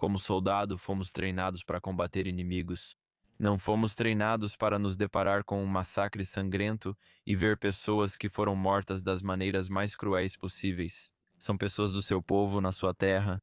Como soldado, fomos treinados para combater inimigos. Não fomos treinados para nos deparar com um massacre sangrento e ver pessoas que foram mortas das maneiras mais cruéis possíveis. São pessoas do seu povo, na sua terra.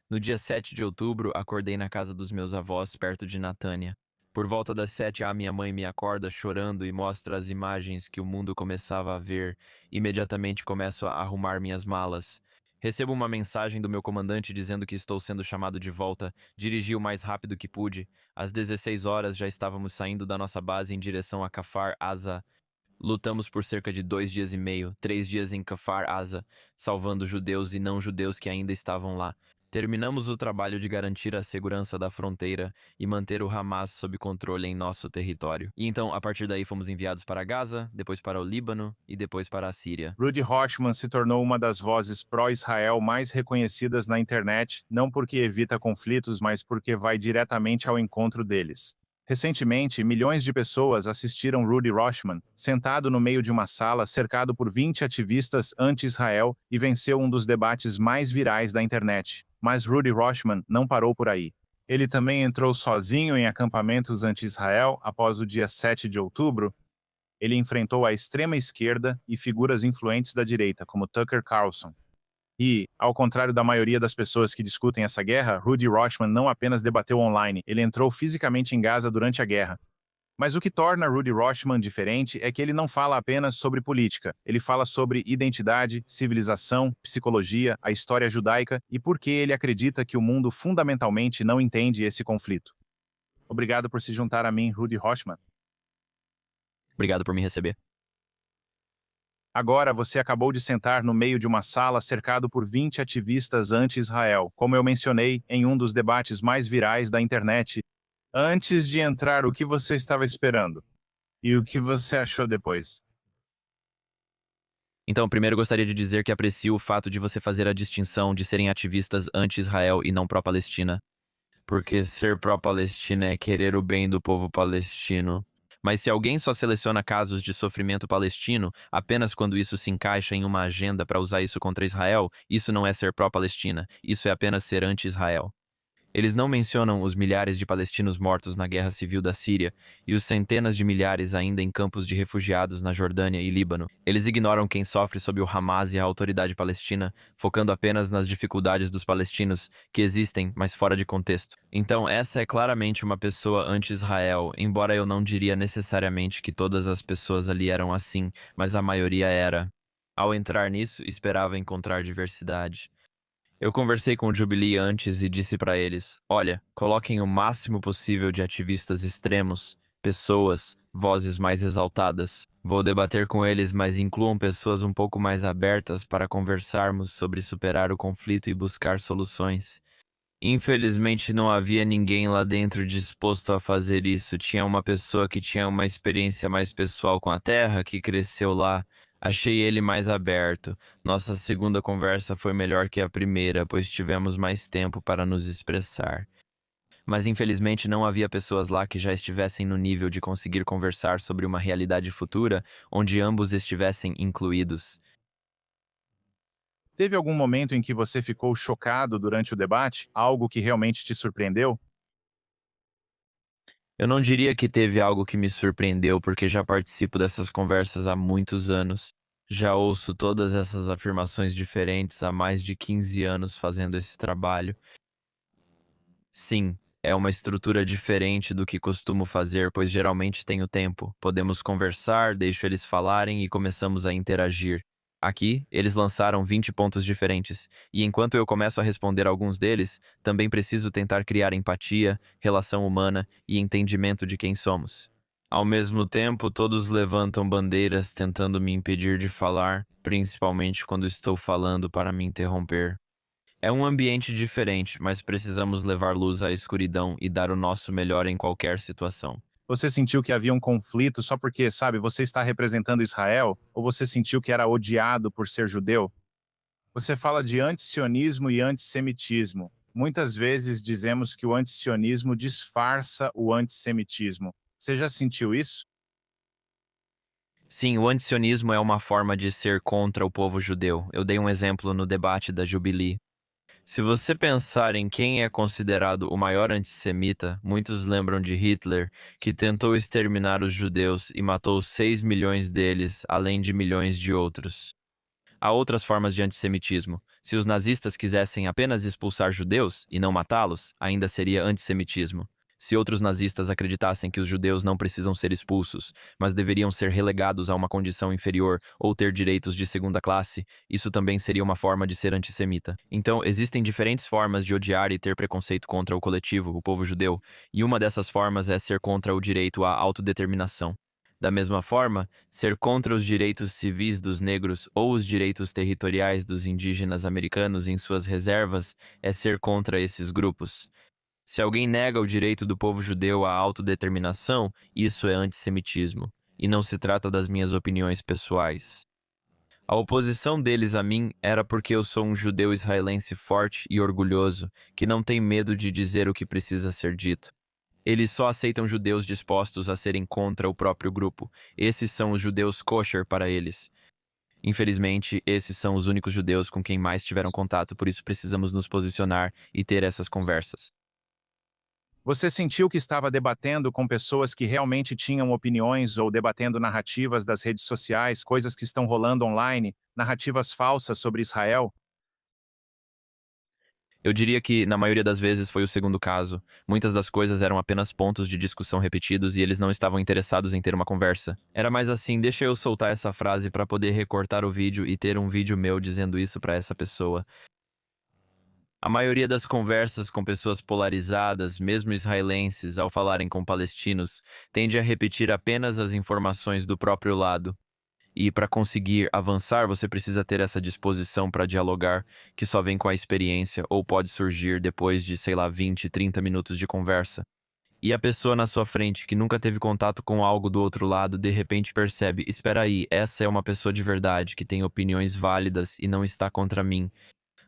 No dia 7 de outubro, acordei na casa dos meus avós, perto de Natânia. Por volta das 7, a minha mãe me acorda chorando e mostra as imagens que o mundo começava a ver. Imediatamente começo a arrumar minhas malas. Recebo uma mensagem do meu comandante dizendo que estou sendo chamado de volta. Dirigi o mais rápido que pude. Às 16 horas já estávamos saindo da nossa base em direção a Kafar Aza. Lutamos por cerca de 2 dias e meio, 3 dias em Kfar Aza, salvando judeus e não-judeus que ainda estavam lá. Terminamos o trabalho de garantir a segurança da fronteira e manter o Hamas sob controle em nosso território. E então, a partir daí, fomos enviados para Gaza, depois para o Líbano e depois para a Síria. Rudy Rochman se tornou uma das vozes pró-Israel mais reconhecidas na internet, não porque evita conflitos, mas porque vai diretamente ao encontro deles. Recentemente, milhões de pessoas assistiram Rudy Rochman, sentado no meio de uma sala cercado por 20 ativistas anti-Israel, e venceu um dos debates mais virais da internet. Mas Rudy Rochman não parou por aí. Ele também entrou sozinho em acampamentos anti-Israel após o dia 7 de outubro. Ele enfrentou a extrema-esquerda e figuras influentes da direita, como Tucker Carlson. E, ao contrário da maioria das pessoas que discutem essa guerra, Rudy Rochman não apenas debateu online, ele entrou fisicamente em Gaza durante a guerra. Mas o que torna Rudy Rochman diferente é que ele não fala apenas sobre política, ele fala sobre identidade, civilização, psicologia, a história judaica e por que ele acredita que o mundo fundamentalmente não entende esse conflito. Obrigado por se juntar a mim, Rudy Rochman. Obrigado por me receber. Agora você acabou de sentar no meio de uma sala cercado por 20 ativistas anti-Israel, como eu mencionei em um dos debates mais virais da internet. Antes de entrar, o que você estava esperando? E o que você achou depois? Então, primeiro gostaria de dizer que aprecio o fato de você fazer a distinção de serem ativistas anti-Israel e não pró-Palestina. Porque ser pró-Palestina é querer o bem do povo palestino. Mas se alguém só seleciona casos de sofrimento palestino apenas quando isso se encaixa em uma agenda para usar isso contra Israel, isso não é ser pró-Palestina, isso é apenas ser anti-Israel. Eles não mencionam os milhares de palestinos mortos na guerra civil da Síria e os centenas de milhares ainda em campos de refugiados na Jordânia e Líbano. Eles ignoram quem sofre sob o Hamas e a autoridade palestina, focando apenas nas dificuldades dos palestinos, que existem, mas fora de contexto. Então, essa é claramente uma pessoa anti-Israel, embora eu não diria necessariamente que todas as pessoas ali eram assim, mas a maioria era. Ao entrar nisso, esperava encontrar diversidade. Eu conversei com o Jubilee antes e disse para eles: olha, coloquem o máximo possível de ativistas extremos, pessoas, vozes mais exaltadas. Vou debater com eles, mas incluam pessoas um pouco mais abertas para conversarmos sobre superar o conflito e buscar soluções. Infelizmente não havia ninguém lá dentro disposto a fazer isso. Tinha uma pessoa que tinha uma experiência mais pessoal com a terra, que cresceu lá. Achei ele mais aberto. Nossa segunda conversa foi melhor que a primeira, pois tivemos mais tempo para nos expressar. Mas infelizmente não havia pessoas lá que já estivessem no nível de conseguir conversar sobre uma realidade futura onde ambos estivessem incluídos. Teve algum momento em que você ficou chocado durante o debate? Algo que realmente te surpreendeu? Eu não diria que teve algo que me surpreendeu, porque já participo dessas conversas há muitos anos. Já ouço todas essas afirmações diferentes há mais de 15 anos fazendo esse trabalho. Sim, é uma estrutura diferente do que costumo fazer, pois geralmente tenho tempo. Podemos conversar, deixo eles falarem e começamos a interagir. Aqui, eles lançaram 20 pontos diferentes, e enquanto eu começo a responder alguns deles, também preciso tentar criar empatia, relação humana e entendimento de quem somos. Ao mesmo tempo, todos levantam bandeiras tentando me impedir de falar, principalmente quando estou falando para me interromper. É um ambiente diferente, mas precisamos levar luz à escuridão e dar o nosso melhor em qualquer situação. Você sentiu que havia um conflito só porque, sabe, você está representando Israel? Ou você sentiu que era odiado por ser judeu? Você fala de antisionismo e antissemitismo. Muitas vezes dizemos que o antisionismo disfarça o antissemitismo. Você já sentiu isso? Sim, o antisionismo é uma forma de ser contra o povo judeu. Eu dei um exemplo no debate da Jubilee. Se você pensar em quem é considerado o maior antissemita, muitos lembram de Hitler, que tentou exterminar os judeus e matou 6 milhões deles, além de milhões de outros. Há outras formas de antissemitismo. Se os nazistas quisessem apenas expulsar judeus e não matá-los, ainda seria antissemitismo. Se outros nazistas acreditassem que os judeus não precisam ser expulsos, mas deveriam ser relegados a uma condição inferior ou ter direitos de segunda classe, isso também seria uma forma de ser antissemita. Então, existem diferentes formas de odiar e ter preconceito contra o coletivo, o povo judeu, e uma dessas formas é ser contra o direito à autodeterminação. Da mesma forma, ser contra os direitos civis dos negros ou os direitos territoriais dos indígenas americanos em suas reservas é ser contra esses grupos. Se alguém nega o direito do povo judeu à autodeterminação, isso é antissemitismo, e não se trata das minhas opiniões pessoais. A oposição deles a mim era porque eu sou um judeu israelense forte e orgulhoso, que não tem medo de dizer o que precisa ser dito. Eles só aceitam judeus dispostos a serem contra o próprio grupo. Esses são os judeus kosher para eles. Infelizmente, esses são os únicos judeus com quem mais tiveram contato, por isso precisamos nos posicionar e ter essas conversas. Você sentiu que estava debatendo com pessoas que realmente tinham opiniões ou debatendo narrativas das redes sociais, coisas que estão rolando online, narrativas falsas sobre Israel? Eu diria que, na maioria das vezes, foi o segundo caso. Muitas das coisas eram apenas pontos de discussão repetidos e eles não estavam interessados em ter uma conversa. Era mais assim, deixa eu soltar essa frase para poder recortar o vídeo e ter um vídeo meu dizendo isso para essa pessoa. A maioria das conversas com pessoas polarizadas, mesmo israelenses, ao falarem com palestinos, tende a repetir apenas as informações do próprio lado. E para conseguir avançar, você precisa ter essa disposição para dialogar, que só vem com a experiência ou pode surgir depois de, sei lá, 20, 30 minutos de conversa. E a pessoa na sua frente, que nunca teve contato com algo do outro lado, de repente percebe: espera aí, essa é uma pessoa de verdade, que tem opiniões válidas e não está contra mim.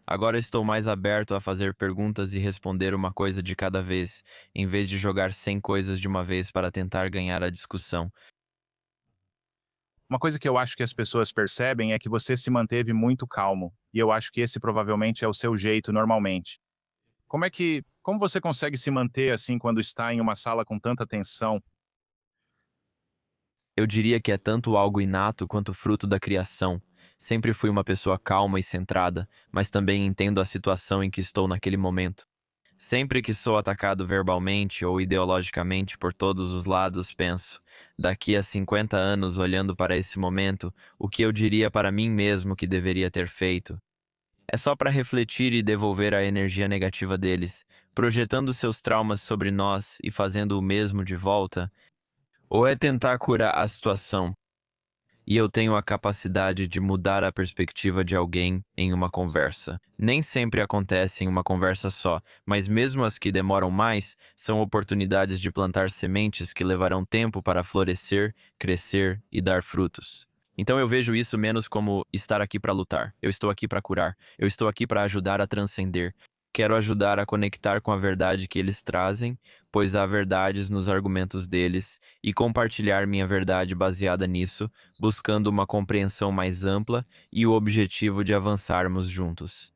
Agora estou mais aberto a fazer perguntas e responder uma coisa de cada vez, em vez de jogar 100 coisas de uma vez para tentar ganhar a discussão. Uma coisa que eu acho que as pessoas percebem é que você se manteve muito calmo, e eu acho que esse provavelmente é o seu jeito normalmente. Como você consegue se manter assim quando está em uma sala com tanta tensão? Eu diria que é tanto algo inato quanto fruto da criação. Sempre fui uma pessoa calma e centrada, mas também entendo a situação em que estou naquele momento. Sempre que sou atacado verbalmente ou ideologicamente por todos os lados, penso, daqui a 50 anos olhando para esse momento, o que eu diria para mim mesmo que deveria ter feito? É só para refletir e devolver a energia negativa deles, projetando seus traumas sobre nós e fazendo o mesmo de volta? Ou é tentar curar a situação? E eu tenho a capacidade de mudar a perspectiva de alguém em uma conversa. Nem sempre acontece em uma conversa só, mas mesmo as que demoram mais, são oportunidades de plantar sementes que levarão tempo para florescer, crescer e dar frutos. Então eu vejo isso menos como estar aqui para lutar. Eu estou aqui para curar. Eu estou aqui para ajudar a transcender. Quero ajudar a conectar com a verdade que eles trazem, pois há verdades nos argumentos deles, e compartilhar minha verdade baseada nisso, buscando uma compreensão mais ampla e o objetivo de avançarmos juntos.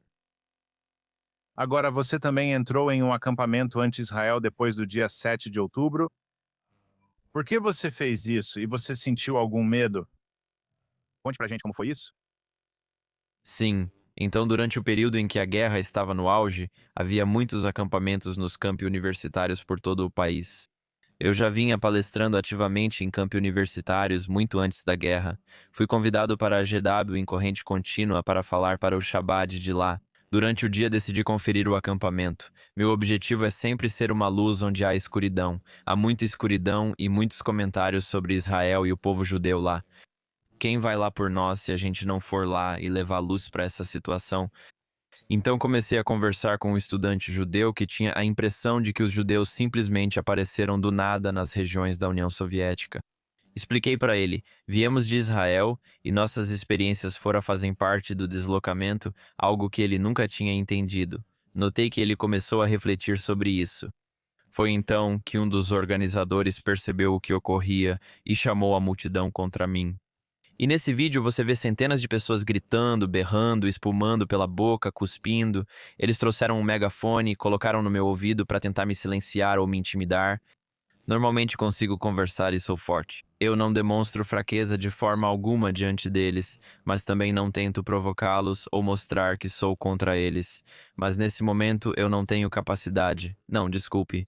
Agora, você também entrou em um acampamento anti-Israel depois do dia 7 de outubro. Por que você fez isso e você sentiu algum medo? Conte pra gente como foi isso. Sim, então durante o período em que a guerra estava no auge, havia muitos acampamentos nos campi universitários por todo o país. Eu já vinha palestrando ativamente em campi universitários muito antes da guerra. Fui convidado para a GW em corrente contínua para falar para o Shabbat de lá. Durante o dia decidi conferir o acampamento. Meu objetivo é sempre ser uma luz onde há escuridão. Há muita escuridão e muitos comentários sobre Israel e o povo judeu lá. Quem vai lá por nós se a gente não for lá e levar luz para essa situação? Então comecei a conversar com um estudante judeu que tinha a impressão de que os judeus simplesmente apareceram do nada nas regiões da União Soviética. Expliquei para ele: viemos de Israel e nossas experiências fora fazem parte do deslocamento, algo que ele nunca tinha entendido. Notei que ele começou a refletir sobre isso. Foi então que um dos organizadores percebeu o que ocorria e chamou a multidão contra mim. E nesse vídeo você vê centenas de pessoas gritando, berrando, espumando pela boca, cuspindo. Eles trouxeram um megafone e colocaram no meu ouvido para tentar me silenciar ou me intimidar. Normalmente consigo conversar e sou forte. Eu não demonstro fraqueza de forma alguma diante deles, mas também não tento provocá-los ou mostrar que sou contra eles. Mas nesse momento eu não tenho capacidade. Não, desculpe.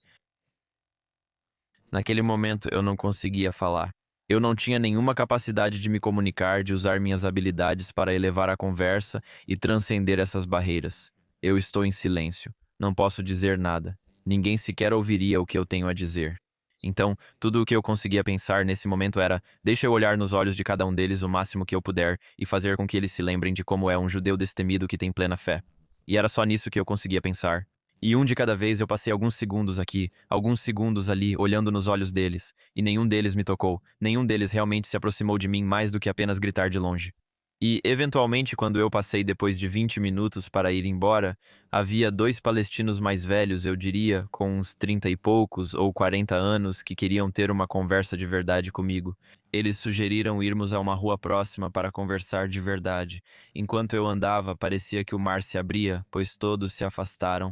Naquele momento eu não conseguia falar. Eu não tinha nenhuma capacidade de me comunicar, de usar minhas habilidades para elevar a conversa e transcender essas barreiras. Eu estou em silêncio. Não posso dizer nada. Ninguém sequer ouviria o que eu tenho a dizer. Então, tudo o que eu conseguia pensar nesse momento era: deixa eu olhar nos olhos de cada um deles o máximo que eu puder e fazer com que eles se lembrem de como é um judeu destemido que tem plena fé. E era só nisso que eu conseguia pensar. E um de cada vez eu passei alguns segundos aqui, alguns segundos ali, olhando nos olhos deles, e nenhum deles me tocou, nenhum deles realmente se aproximou de mim mais do que apenas gritar de longe. E, eventualmente, quando eu passei depois de 20 minutos para ir embora, havia dois palestinos mais velhos, eu diria, com uns 30 e poucos ou 40 anos, que queriam ter uma conversa de verdade comigo. Eles sugeriram irmos a uma rua próxima para conversar de verdade. Enquanto eu andava, parecia que o mar se abria, pois todos se afastaram.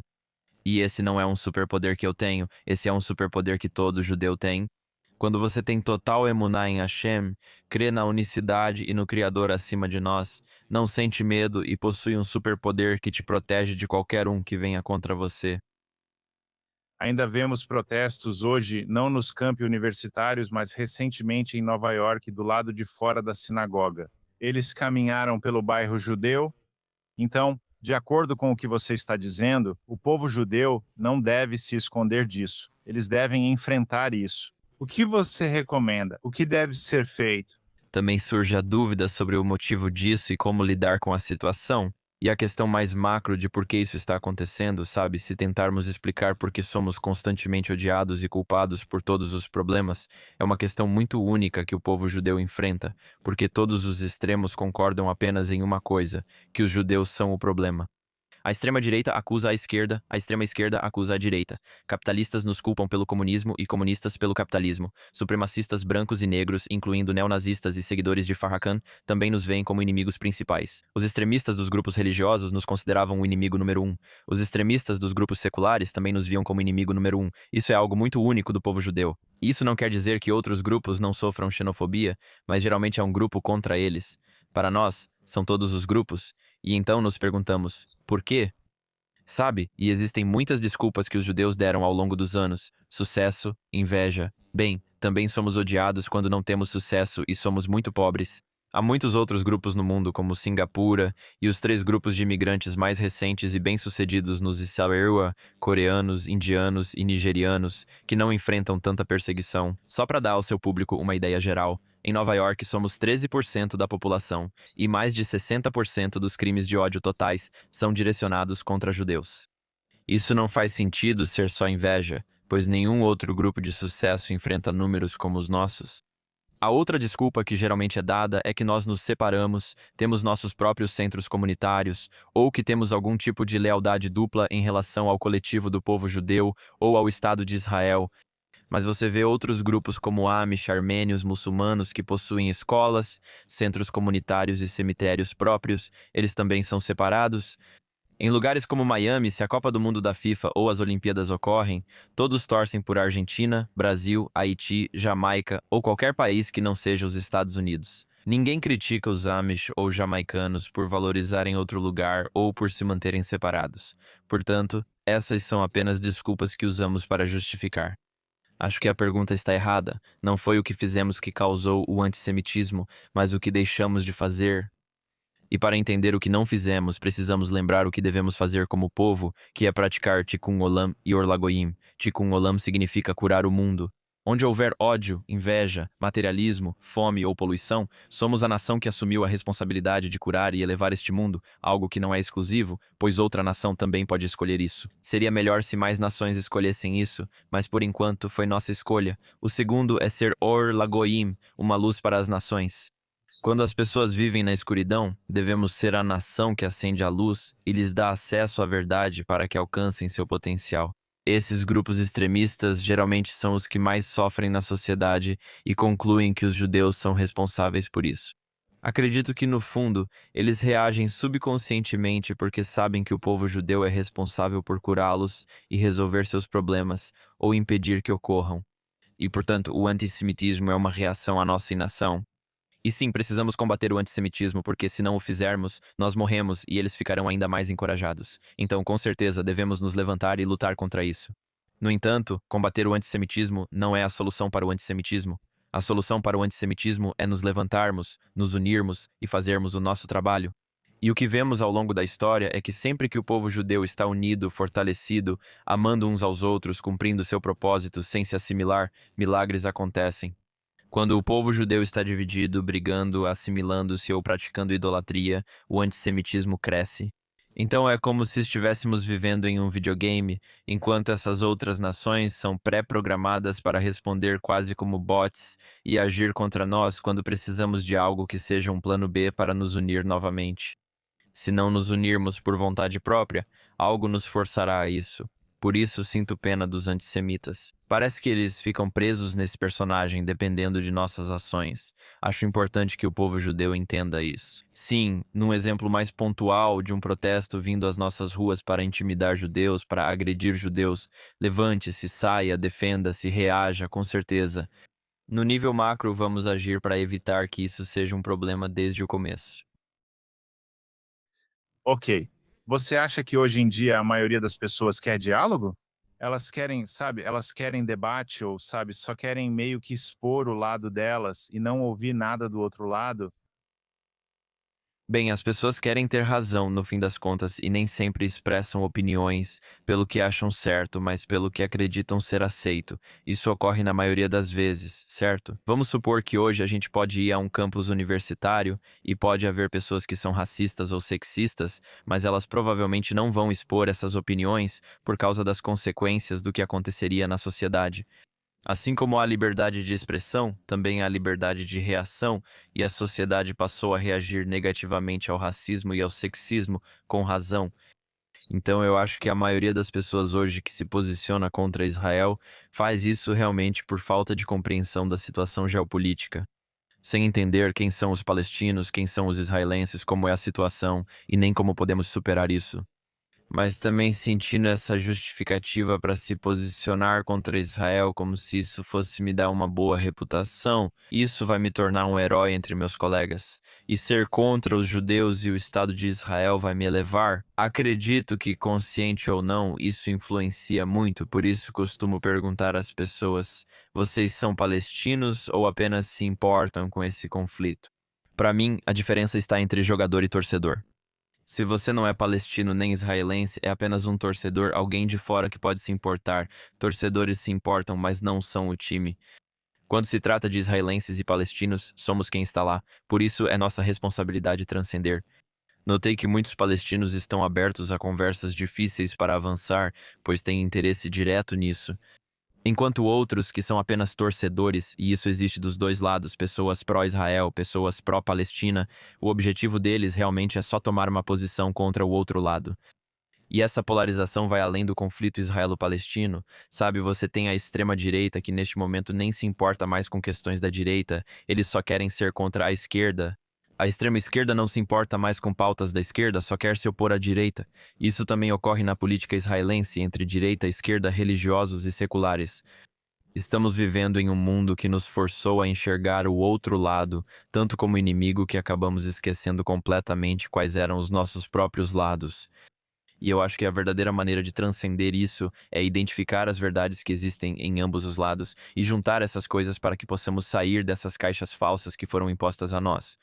E esse não é um superpoder que eu tenho, esse é um superpoder que todo judeu tem. Quando você tem total emuná em Hashem, crê na unicidade e no Criador acima de nós, não sente medo e possui um superpoder que te protege de qualquer um que venha contra você. Ainda vemos protestos hoje, não nos campi universitários, mas recentemente em Nova York, do lado de fora da sinagoga. Eles caminharam pelo bairro judeu. Então, de acordo com o que você está dizendo, o povo judeu não deve se esconder disso. Eles devem enfrentar isso. O que você recomenda? O que deve ser feito? Também surge a dúvida sobre o motivo disso e como lidar com a situação. E a questão mais macro de por que isso está acontecendo, sabe? Se tentarmos explicar por que somos constantemente odiados e culpados por todos os problemas, é uma questão muito única que o povo judeu enfrenta, porque todos os extremos concordam apenas em uma coisa: que os judeus são o problema. A extrema-direita acusa a extrema-esquerda acusa a direita. Capitalistas nos culpam pelo comunismo e comunistas pelo capitalismo. Supremacistas brancos e negros, incluindo neonazistas e seguidores de Farrakhan, também nos veem como inimigos principais. Os extremistas dos grupos religiosos nos consideravam o inimigo número um. Os extremistas dos grupos seculares também nos viam como inimigo número um. Isso é algo muito único do povo judeu. Isso não quer dizer que outros grupos não sofram xenofobia, mas geralmente é um grupo contra eles. Para nós, são todos os grupos, e então nos perguntamos, por quê? Sabe, e existem muitas desculpas que os judeus deram ao longo dos anos. Sucesso, inveja. Bem, também somos odiados quando não temos sucesso e somos muito pobres. Há muitos outros grupos no mundo, como Singapura, e os três grupos de imigrantes mais recentes e bem-sucedidos nos Israel, coreanos, indianos e nigerianos, que não enfrentam tanta perseguição. Só para dar ao seu público uma ideia geral, em Nova York somos 13% da população, e mais de 60% dos crimes de ódio totais são direcionados contra judeus. Isso não faz sentido ser só inveja, pois nenhum outro grupo de sucesso enfrenta números como os nossos. A outra desculpa que geralmente é dada é que nós nos separamos, temos nossos próprios centros comunitários, ou que temos algum tipo de lealdade dupla em relação ao coletivo do povo judeu ou ao Estado de Israel. Mas você vê outros grupos como Amish, armênios, muçulmanos que possuem escolas, centros comunitários e cemitérios próprios, eles também são separados. Em lugares como Miami, se a Copa do Mundo da FIFA ou as Olimpíadas ocorrem, todos torcem por Argentina, Brasil, Haiti, Jamaica ou qualquer país que não seja os Estados Unidos. Ninguém critica os Amish ou jamaicanos por valorizarem outro lugar ou por se manterem separados. Portanto, essas são apenas desculpas que usamos para justificar. Acho que a pergunta está errada. Não foi o que fizemos que causou o antissemitismo, mas o que deixamos de fazer. E para entender o que não fizemos, precisamos lembrar o que devemos fazer como povo, que é praticar Tikkun Olam e Or LaGoyim. Tikkun Olam significa curar o mundo. Onde houver ódio, inveja, materialismo, fome ou poluição, somos a nação que assumiu a responsabilidade de curar e elevar este mundo, algo que não é exclusivo, pois outra nação também pode escolher isso. Seria melhor se mais nações escolhessem isso, mas por enquanto foi nossa escolha. O segundo é ser Or LaGoyim, uma luz para as nações. Quando as pessoas vivem na escuridão, devemos ser a nação que acende a luz e lhes dá acesso à verdade para que alcancem seu potencial. Esses grupos extremistas geralmente são os que mais sofrem na sociedade e concluem que os judeus são responsáveis por isso. Acredito que, no fundo, eles reagem subconscientemente porque sabem que o povo judeu é responsável por curá-los e resolver seus problemas, ou impedir que ocorram. E, portanto, o antissemitismo é uma reação à nossa inação. E sim, precisamos combater o antissemitismo, porque se não o fizermos, nós morremos e eles ficarão ainda mais encorajados. Então, com certeza, devemos nos levantar e lutar contra isso. No entanto, combater o antissemitismo não é a solução para o antissemitismo. A solução para o antissemitismo é nos levantarmos, nos unirmos e fazermos o nosso trabalho. E o que vemos ao longo da história é que sempre que o povo judeu está unido, fortalecido, amando uns aos outros, cumprindo seu propósito sem se assimilar, milagres acontecem. Quando o povo judeu está dividido, brigando, assimilando-se ou praticando idolatria, o antissemitismo cresce. Então é como se estivéssemos vivendo em um videogame, enquanto essas outras nações são pré-programadas para responder quase como bots e agir contra nós quando precisamos de algo que seja um plano B para nos unir novamente. Se não nos unirmos por vontade própria, algo nos forçará a isso. Por isso sinto pena dos antissemitas. Parece que eles ficam presos nesse personagem dependendo de nossas ações. Acho importante que o povo judeu entenda isso. Sim, num exemplo mais pontual de um protesto vindo às nossas ruas para intimidar judeus, para agredir judeus, levante-se, saia, defenda-se, reaja, com certeza. No nível macro, vamos agir para evitar que isso seja um problema desde o começo. Ok. Você acha que hoje em dia a maioria das pessoas quer diálogo? Elas querem, sabe, elas querem debate ou, sabe, só querem meio que expor o lado delas e não ouvir nada do outro lado? Bem, as pessoas querem ter razão no fim das contas e nem sempre expressam opiniões pelo que acham certo, mas pelo que acreditam ser aceito. Isso ocorre na maioria das vezes, certo? Vamos supor que hoje a gente pode ir a um campus universitário e pode haver pessoas que são racistas ou sexistas, mas elas provavelmente não vão expor essas opiniões por causa das consequências do que aconteceria na sociedade. Assim como há liberdade de expressão, também há liberdade de reação, e a sociedade passou a reagir negativamente ao racismo e ao sexismo com razão. Então eu acho que a maioria das pessoas hoje que se posiciona contra Israel faz isso realmente por falta de compreensão da situação geopolítica, sem entender quem são os palestinos, quem são os israelenses, como é a situação e nem como podemos superar isso. Mas também sentindo essa justificativa para se posicionar contra Israel como se isso fosse me dar uma boa reputação, isso vai me tornar um herói entre meus colegas. E ser contra os judeus e o Estado de Israel vai me elevar? Acredito que, consciente ou não, isso influencia muito, por isso costumo perguntar às pessoas: vocês são palestinos ou apenas se importam com esse conflito? Para mim, a diferença está entre jogador e torcedor. Se você não é palestino nem israelense, é apenas um torcedor, alguém de fora que pode se importar. Torcedores se importam, mas não são o time. Quando se trata de israelenses e palestinos, somos quem está lá. Por isso é nossa responsabilidade transcender. Notei que muitos palestinos estão abertos a conversas difíceis para avançar, pois têm interesse direto nisso. Enquanto outros que são apenas torcedores, e isso existe dos dois lados, pessoas pró-Israel, pessoas pró-Palestina, o objetivo deles realmente é só tomar uma posição contra o outro lado. E essa polarização vai além do conflito israelo-palestino, sabe? Você tem a extrema-direita que neste momento nem se importa mais com questões da direita, eles só querem ser contra a esquerda. A extrema-esquerda não se importa mais com pautas da esquerda, só quer se opor à direita. Isso também ocorre na política israelense entre direita e esquerda, religiosos e seculares. Estamos vivendo em um mundo que nos forçou a enxergar o outro lado, tanto como inimigo que acabamos esquecendo completamente quais eram os nossos próprios lados. E eu acho que a verdadeira maneira de transcender isso é identificar as verdades que existem em ambos os lados e juntar essas coisas para que possamos sair dessas caixas falsas que foram impostas a nós.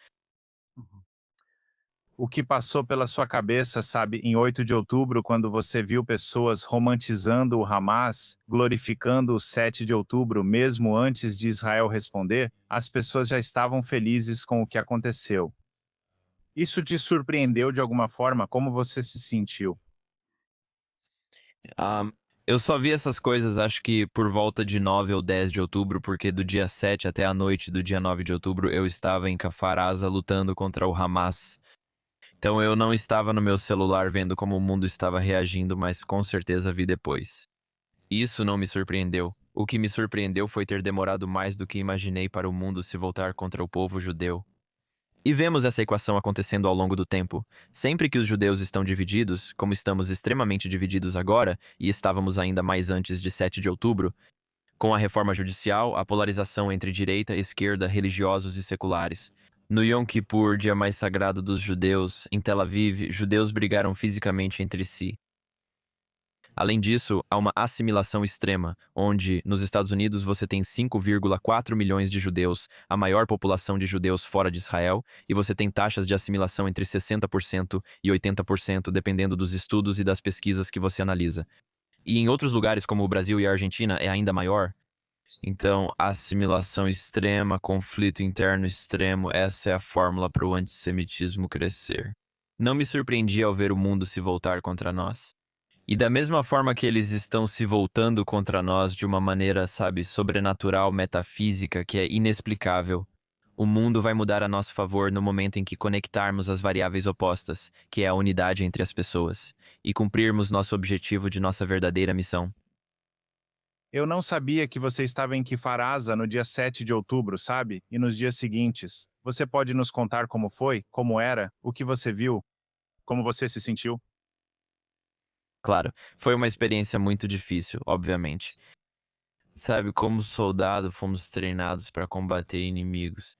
O que passou pela sua cabeça, sabe, em 8 de outubro, quando você viu pessoas romantizando o Hamas, glorificando o 7 de outubro, mesmo antes de Israel responder, as pessoas já estavam felizes com o que aconteceu. Isso te surpreendeu de alguma forma? Como você se sentiu? Ah, eu só vi essas coisas, acho que por volta de 9 ou 10 de outubro, porque do dia 7 até a noite do dia 9 de outubro eu estava em Kfar Aza lutando contra o Hamas. Então eu não estava no meu celular vendo como o mundo estava reagindo, mas com certeza vi depois. Isso não me surpreendeu. O que me surpreendeu foi ter demorado mais do que imaginei para o mundo se voltar contra o povo judeu. E vemos essa equação acontecendo ao longo do tempo. Sempre que os judeus estão divididos, como estamos extremamente divididos agora, e estávamos ainda mais antes de 7 de outubro, com a reforma judicial, a polarização entre direita e esquerda, religiosos e seculares. No Yom Kippur, dia mais sagrado dos judeus, em Tel Aviv, judeus brigaram fisicamente entre si. Além disso, há uma assimilação extrema, onde, nos Estados Unidos, você tem 5,4 milhões de judeus, a maior população de judeus fora de Israel, e você tem taxas de assimilação entre 60% e 80%, dependendo dos estudos e das pesquisas que você analisa. E em outros lugares, como o Brasil e a Argentina, é ainda maior. Então, assimilação extrema, conflito interno extremo, essa é a fórmula para o antissemitismo crescer. Não me surpreendi ao ver o mundo se voltar contra nós. E da mesma forma que eles estão se voltando contra nós de uma maneira, sabe, sobrenatural, metafísica, que é inexplicável, o mundo vai mudar a nosso favor no momento em que conectarmos as variáveis opostas, que é a unidade entre as pessoas, e cumprirmos nosso objetivo de nossa verdadeira missão. Eu não sabia que você estava em Kifarasa no dia 7 de outubro, sabe? E nos dias seguintes. Você pode nos contar como foi, como era, o que você viu, como você se sentiu? Claro, foi uma experiência muito difícil, obviamente. Sabe, como soldado, fomos treinados para combater inimigos.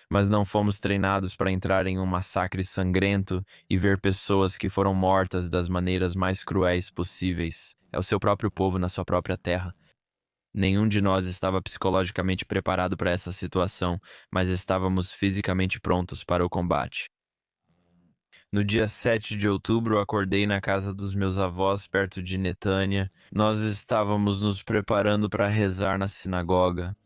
Mas não fomos treinados para entrar em um massacre sangrento e ver pessoas que foram mortas das maneiras mais cruéis possíveis. É o seu próprio povo na sua própria terra. Nenhum de nós estava psicologicamente preparado para essa situação, mas estávamos fisicamente prontos para o combate. No dia 7 de outubro, acordei na casa dos meus avós, perto de Netânia. Nós estávamos nos preparando para rezar na sinagoga.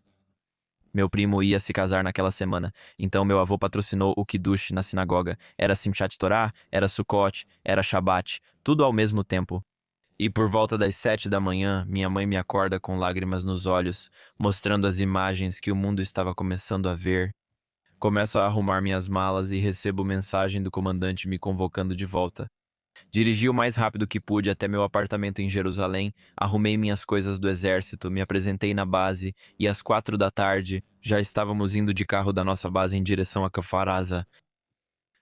Meu primo ia se casar naquela semana, então meu avô patrocinou o Kiddush na sinagoga. Era Simchat Torah, era Sukkot, era Shabat, tudo ao mesmo tempo. E por volta das 7 da manhã, minha mãe me acorda com lágrimas nos olhos, mostrando as imagens que o mundo estava começando a ver. Começo a arrumar minhas malas e recebo mensagem do comandante me convocando de volta. Dirigi o mais rápido que pude até meu apartamento em Jerusalém, arrumei minhas coisas do exército, me apresentei na base e às 4 da tarde já estávamos indo de carro da nossa base em direção a Kfar Aza.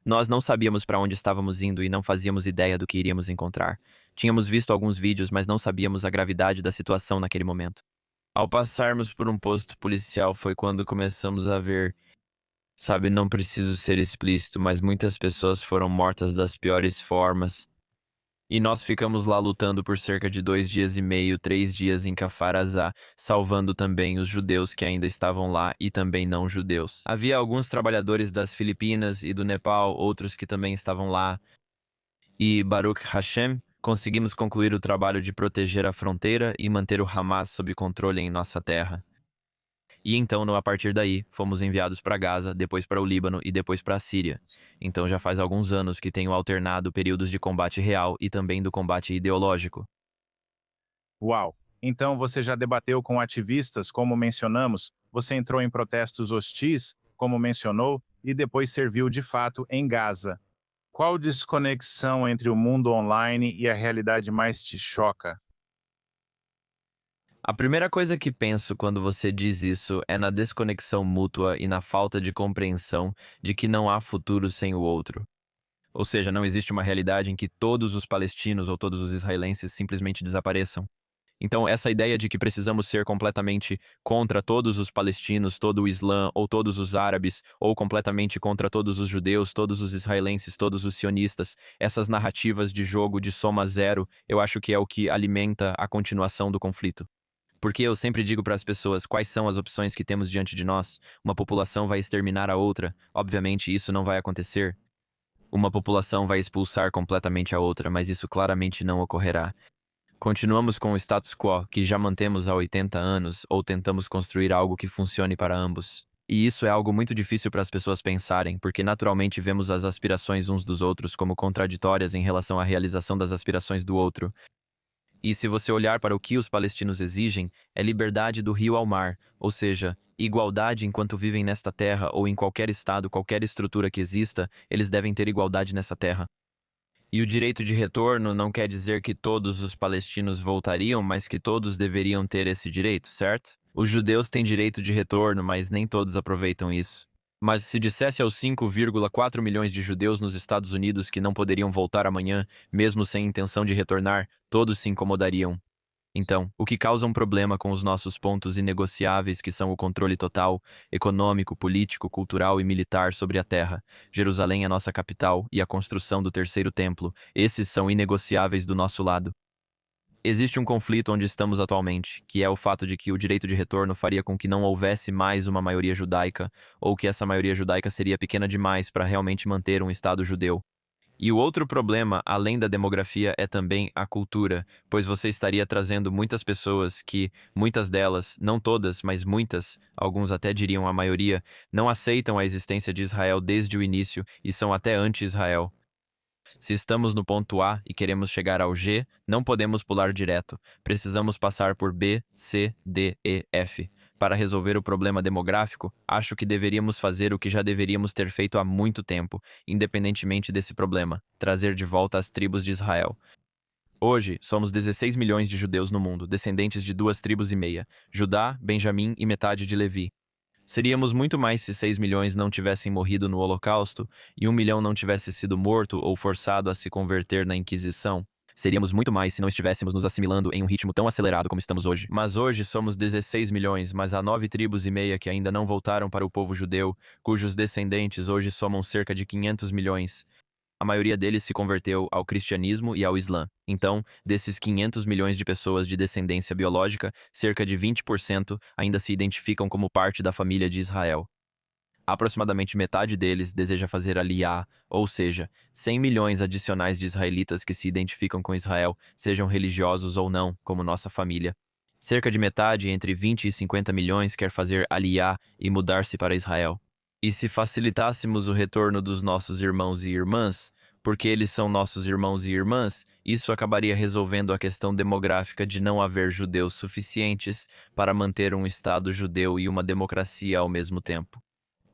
Nós não sabíamos para onde estávamos indo e não fazíamos ideia do que iríamos encontrar. Tínhamos visto alguns vídeos, mas não sabíamos a gravidade da situação naquele momento. Ao passarmos por um posto policial foi quando começamos a ver. Sabe, não preciso ser explícito, mas muitas pessoas foram mortas das piores formas. E nós ficamos lá lutando por cerca de 2 dias e meio, 3 dias em Kfar Aza, salvando também os judeus que ainda estavam lá e também não judeus. Havia alguns trabalhadores das Filipinas e do Nepal, outros que também estavam lá. E Baruch Hashem, conseguimos concluir o trabalho de proteger a fronteira e manter o Hamas sob controle em nossa terra. E então, a partir daí, fomos enviados para Gaza, depois para o Líbano e depois para a Síria. Então já faz alguns anos que tenho alternado períodos de combate real e também do combate ideológico. Uau! Então você já debateu com ativistas, como mencionamos, você entrou em protestos hostis, como mencionou, e depois serviu de fato em Gaza. Qual desconexão entre o mundo online e a realidade mais te choca? A primeira coisa que penso quando você diz isso é na desconexão mútua e na falta de compreensão de que não há futuro sem o outro. Ou seja, não existe uma realidade em que todos os palestinos ou todos os israelenses simplesmente desapareçam. Então, essa ideia de que precisamos ser completamente contra todos os palestinos, todo o Islã, ou todos os árabes, ou completamente contra todos os judeus, todos os israelenses, todos os sionistas, essas narrativas de jogo de soma zero, eu acho que é o que alimenta a continuação do conflito. Porque eu sempre digo para as pessoas quais são as opções que temos diante de nós. Uma população vai exterminar a outra. Obviamente, isso não vai acontecer. Uma população vai expulsar completamente a outra, mas isso claramente não ocorrerá. Continuamos com o status quo, que já mantemos há 80 anos, ou tentamos construir algo que funcione para ambos. E isso é algo muito difícil para as pessoas pensarem, porque naturalmente vemos as aspirações uns dos outros como contraditórias em relação à realização das aspirações do outro. E se você olhar para o que os palestinos exigem, é liberdade do rio ao mar, ou seja, igualdade enquanto vivem nesta terra ou em qualquer estado, qualquer estrutura que exista, eles devem ter igualdade nessa terra. E o direito de retorno não quer dizer que todos os palestinos voltariam, mas que todos deveriam ter esse direito, certo? Os judeus têm direito de retorno, mas nem todos aproveitam isso. Mas se dissesse aos 5,4 milhões de judeus nos Estados Unidos que não poderiam voltar amanhã, mesmo sem intenção de retornar, todos se incomodariam. Então, o que causa um problema com os nossos pontos inegociáveis, que são o controle total, econômico, político, cultural e militar sobre a terra, Jerusalém é nossa capital e a construção do terceiro templo, esses são inegociáveis do nosso lado. Existe um conflito onde estamos atualmente, que é o fato de que o direito de retorno faria com que não houvesse mais uma maioria judaica, ou que essa maioria judaica seria pequena demais para realmente manter um Estado judeu. E o outro problema, além da demografia, é também a cultura, pois você estaria trazendo muitas pessoas que, muitas delas, não todas, mas muitas, alguns até diriam a maioria, não aceitam a existência de Israel desde o início e são até anti-Israel. Se estamos no ponto A e queremos chegar ao G, não podemos pular direto. Precisamos passar por B, C, D, E, F. Para resolver o problema demográfico, acho que deveríamos fazer o que já deveríamos ter feito há muito tempo, independentemente desse problema: trazer de volta as tribos de Israel. Hoje, somos 16 milhões de judeus no mundo, descendentes de 2,5 tribos: Judá, Benjamim e metade de Levi. Seríamos muito mais se 6 milhões não tivessem morrido no Holocausto e 1 milhão não tivesse sido morto ou forçado a se converter na Inquisição. Seríamos muito mais se não estivéssemos nos assimilando em um ritmo tão acelerado como estamos hoje. Mas hoje somos 16 milhões, mas há 9,5 tribos que ainda não voltaram para o povo judeu, cujos descendentes hoje somam cerca de 500 milhões. A maioria deles se converteu ao cristianismo e ao Islã. Então, desses 500 milhões de pessoas de descendência biológica, cerca de 20% ainda se identificam como parte da família de Israel. Aproximadamente metade deles deseja fazer aliyá, ou seja, 100 milhões adicionais de israelitas que se identificam com Israel, sejam religiosos ou não, como nossa família. Cerca de metade, entre 20 e 50 milhões, quer fazer aliyá e mudar-se para Israel. E se facilitássemos o retorno dos nossos irmãos e irmãs, porque eles são nossos irmãos e irmãs, isso acabaria resolvendo a questão demográfica de não haver judeus suficientes para manter um Estado judeu e uma democracia ao mesmo tempo.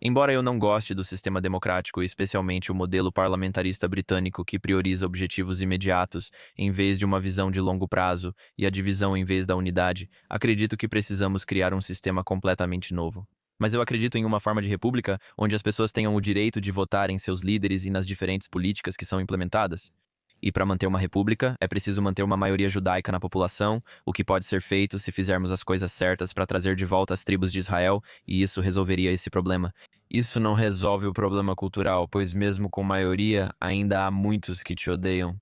Embora eu não goste do sistema democrático, especialmente o modelo parlamentarista britânico que prioriza objetivos imediatos em vez de uma visão de longo prazo e a divisão em vez da unidade, acredito que precisamos criar um sistema completamente novo. Mas eu acredito em uma forma de república onde as pessoas tenham o direito de votar em seus líderes e nas diferentes políticas que são implementadas. E para manter uma república, é preciso manter uma maioria judaica na população, o que pode ser feito se fizermos as coisas certas para trazer de volta as tribos de Israel, e isso resolveria esse problema. Isso não resolve o problema cultural, pois mesmo com maioria, ainda há muitos que te odeiam.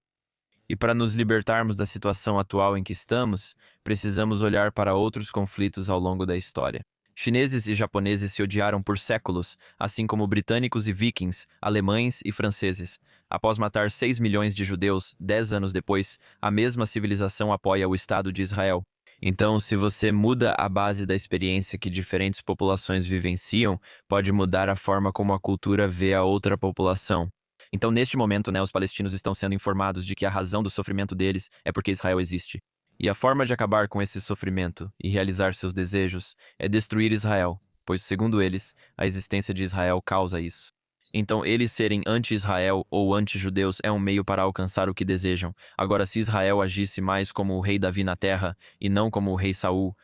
E para nos libertarmos da situação atual em que estamos, precisamos olhar para outros conflitos ao longo da história. Chineses e japoneses se odiaram por séculos, assim como britânicos e vikings, alemães e franceses. Após matar 6 milhões de judeus, 10 anos depois, a mesma civilização apoia o Estado de Israel. Então, se você muda a base da experiência que diferentes populações vivenciam, pode mudar a forma como a cultura vê a outra população. Então, neste momento, os palestinos estão sendo informados de que a razão do sofrimento deles é porque Israel existe. E a forma de acabar com esse sofrimento e realizar seus desejos é destruir Israel, pois, segundo eles, a existência de Israel causa isso. Então, eles serem anti-Israel ou anti-judeus é um meio para alcançar o que desejam. Agora, se Israel agisse mais como o rei Davi na terra e não como o rei Saul,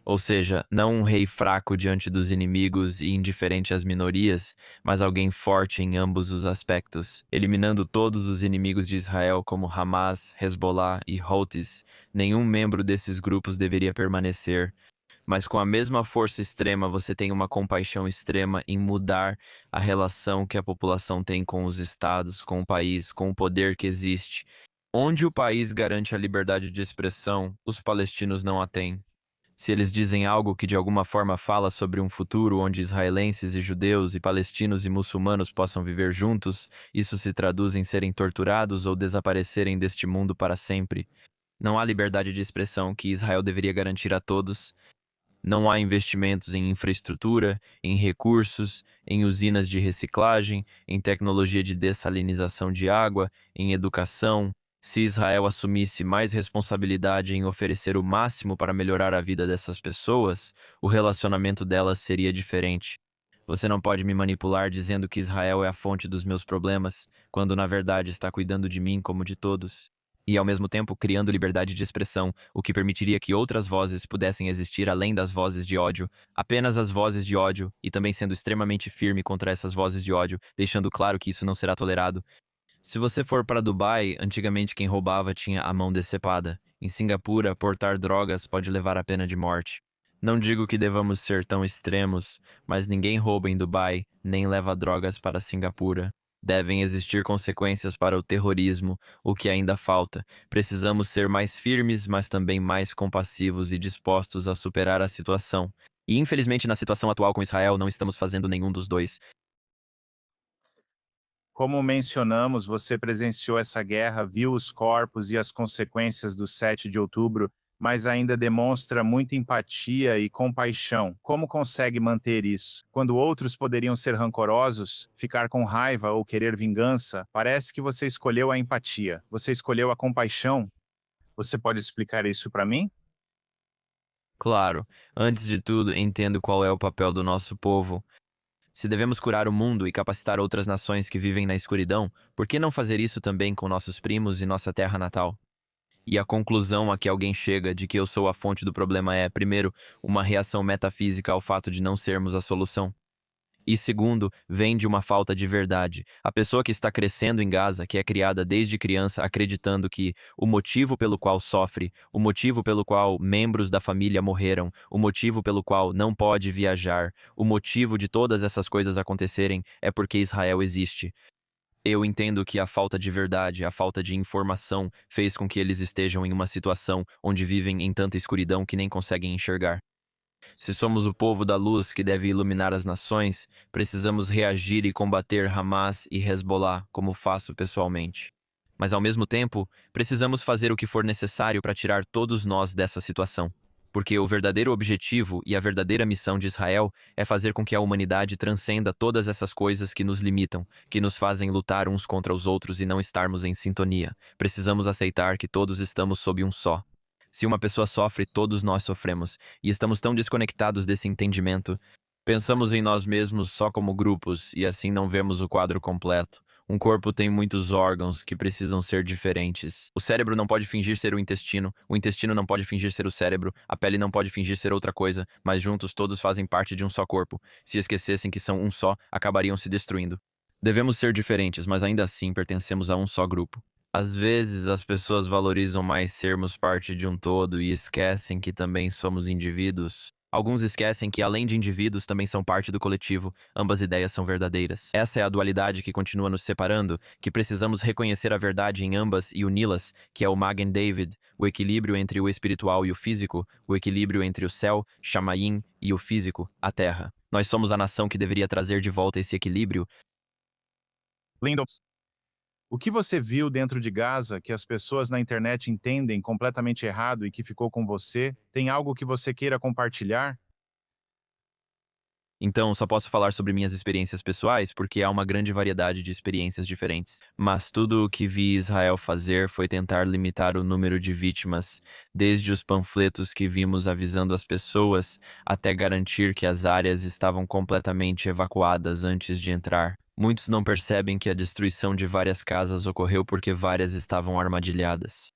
ou seja, não um rei fraco diante dos inimigos e indiferente às minorias, mas alguém forte em ambos os aspectos, eliminando todos os inimigos de Israel como Hamas, Hezbollah e Houthis. Nenhum membro desses grupos deveria permanecer. Mas com a mesma força extrema, você tem uma compaixão extrema em mudar a relação que a população tem com os estados, com o país, com o poder que existe. Onde o país garante a liberdade de expressão, os palestinos não a têm. Se eles dizem algo que de alguma forma fala sobre um futuro onde israelenses e judeus e palestinos e muçulmanos possam viver juntos, isso se traduz em serem torturados ou desaparecerem deste mundo para sempre. Não há liberdade de expressão que Israel deveria garantir a todos. Não há investimentos em infraestrutura, em recursos, em usinas de reciclagem, em tecnologia de dessalinização de água, em educação. Se Israel assumisse mais responsabilidade em oferecer o máximo para melhorar a vida dessas pessoas, o relacionamento delas seria diferente. Você não pode me manipular dizendo que Israel é a fonte dos meus problemas, quando na verdade está cuidando de mim como de todos. e ao mesmo tempo criando liberdade de expressão, o que permitiria que outras vozes pudessem existir além das vozes de ódio, apenas as vozes de ódio, e também sendo extremamente firme contra essas vozes de ódio, deixando claro que isso não será tolerado. Se você for para Dubai, antigamente quem roubava tinha a mão decepada. Em Singapura, portar drogas pode levar à pena de morte. Não digo que devamos ser tão extremos, mas ninguém rouba em Dubai, nem leva drogas para Singapura. Devem existir consequências para o terrorismo, o que ainda falta. Precisamos ser mais firmes, mas também mais compassivos e dispostos a superar a situação. E infelizmente, na situação atual com Israel, não estamos fazendo nenhum dos dois. Como mencionamos, você presenciou essa guerra, viu os corpos e as consequências do 7 de outubro, mas ainda demonstra muita empatia e compaixão. Como consegue manter isso? Quando outros poderiam ser rancorosos, ficar com raiva ou querer vingança, parece que você escolheu a empatia. Você escolheu a compaixão? Você pode explicar isso para mim? Claro, antes de tudo, entendo qual é o papel do nosso povo. Se devemos curar o mundo e capacitar outras nações que vivem na escuridão, por que não fazer isso também com nossos primos e nossa terra natal? E a conclusão a que alguém chega de que eu sou a fonte do problema é, primeiro, uma reação metafísica ao fato de não sermos a solução. E segundo, vem de uma falta de verdade. A pessoa que está crescendo em Gaza, que é criada desde criança acreditando que o motivo pelo qual sofre, o motivo pelo qual membros da família morreram, o motivo pelo qual não pode viajar, o motivo de todas essas coisas acontecerem é porque Israel existe. Eu entendo que a falta de verdade, a falta de informação, fez com que eles estejam em uma situação onde vivem em tanta escuridão que nem conseguem enxergar. Se somos o povo da luz que deve iluminar as nações, precisamos reagir e combater Hamas e Hezbollah, como faço pessoalmente. Mas, ao mesmo tempo, precisamos fazer o que for necessário para tirar todos nós dessa situação. Porque o verdadeiro objetivo e a verdadeira missão de Israel é fazer com que a humanidade transcenda todas essas coisas que nos limitam, que nos fazem lutar uns contra os outros e não estarmos em sintonia. Precisamos aceitar que todos estamos sob um só. Se uma pessoa sofre, todos nós sofremos, e estamos tão desconectados desse entendimento. Pensamos em nós mesmos só como grupos, e assim não vemos o quadro completo. Um corpo tem muitos órgãos que precisam ser diferentes. O cérebro não pode fingir ser o intestino não pode fingir ser o cérebro, a pele não pode fingir ser outra coisa, mas juntos todos fazem parte de um só corpo. Se esquecessem que são um só, acabariam se destruindo. Devemos ser diferentes, mas ainda assim pertencemos a um só grupo. Às vezes, as pessoas valorizam mais sermos parte de um todo e esquecem que também somos indivíduos. Alguns esquecem que, além de indivíduos, também são parte do coletivo. Ambas ideias são verdadeiras. Essa é a dualidade que continua nos separando, que precisamos reconhecer a verdade em ambas e uni-las, que é o Magen David, o equilíbrio entre o espiritual e o físico, o equilíbrio entre o céu, Shamayim, e o físico, a terra. Nós somos a nação que deveria trazer de volta esse equilíbrio. Lindo. O que você viu dentro de Gaza que as pessoas na internet entendem completamente errado e que ficou com você? Tem algo que você queira compartilhar? Então, só posso falar sobre minhas experiências pessoais porque há uma grande variedade de experiências diferentes. Mas tudo o que vi Israel fazer foi tentar limitar o número de vítimas, desde os panfletos que vimos avisando as pessoas, até garantir que as áreas estavam completamente evacuadas antes de entrar. Muitos não percebem que a destruição de várias casas ocorreu porque várias estavam armadilhadas.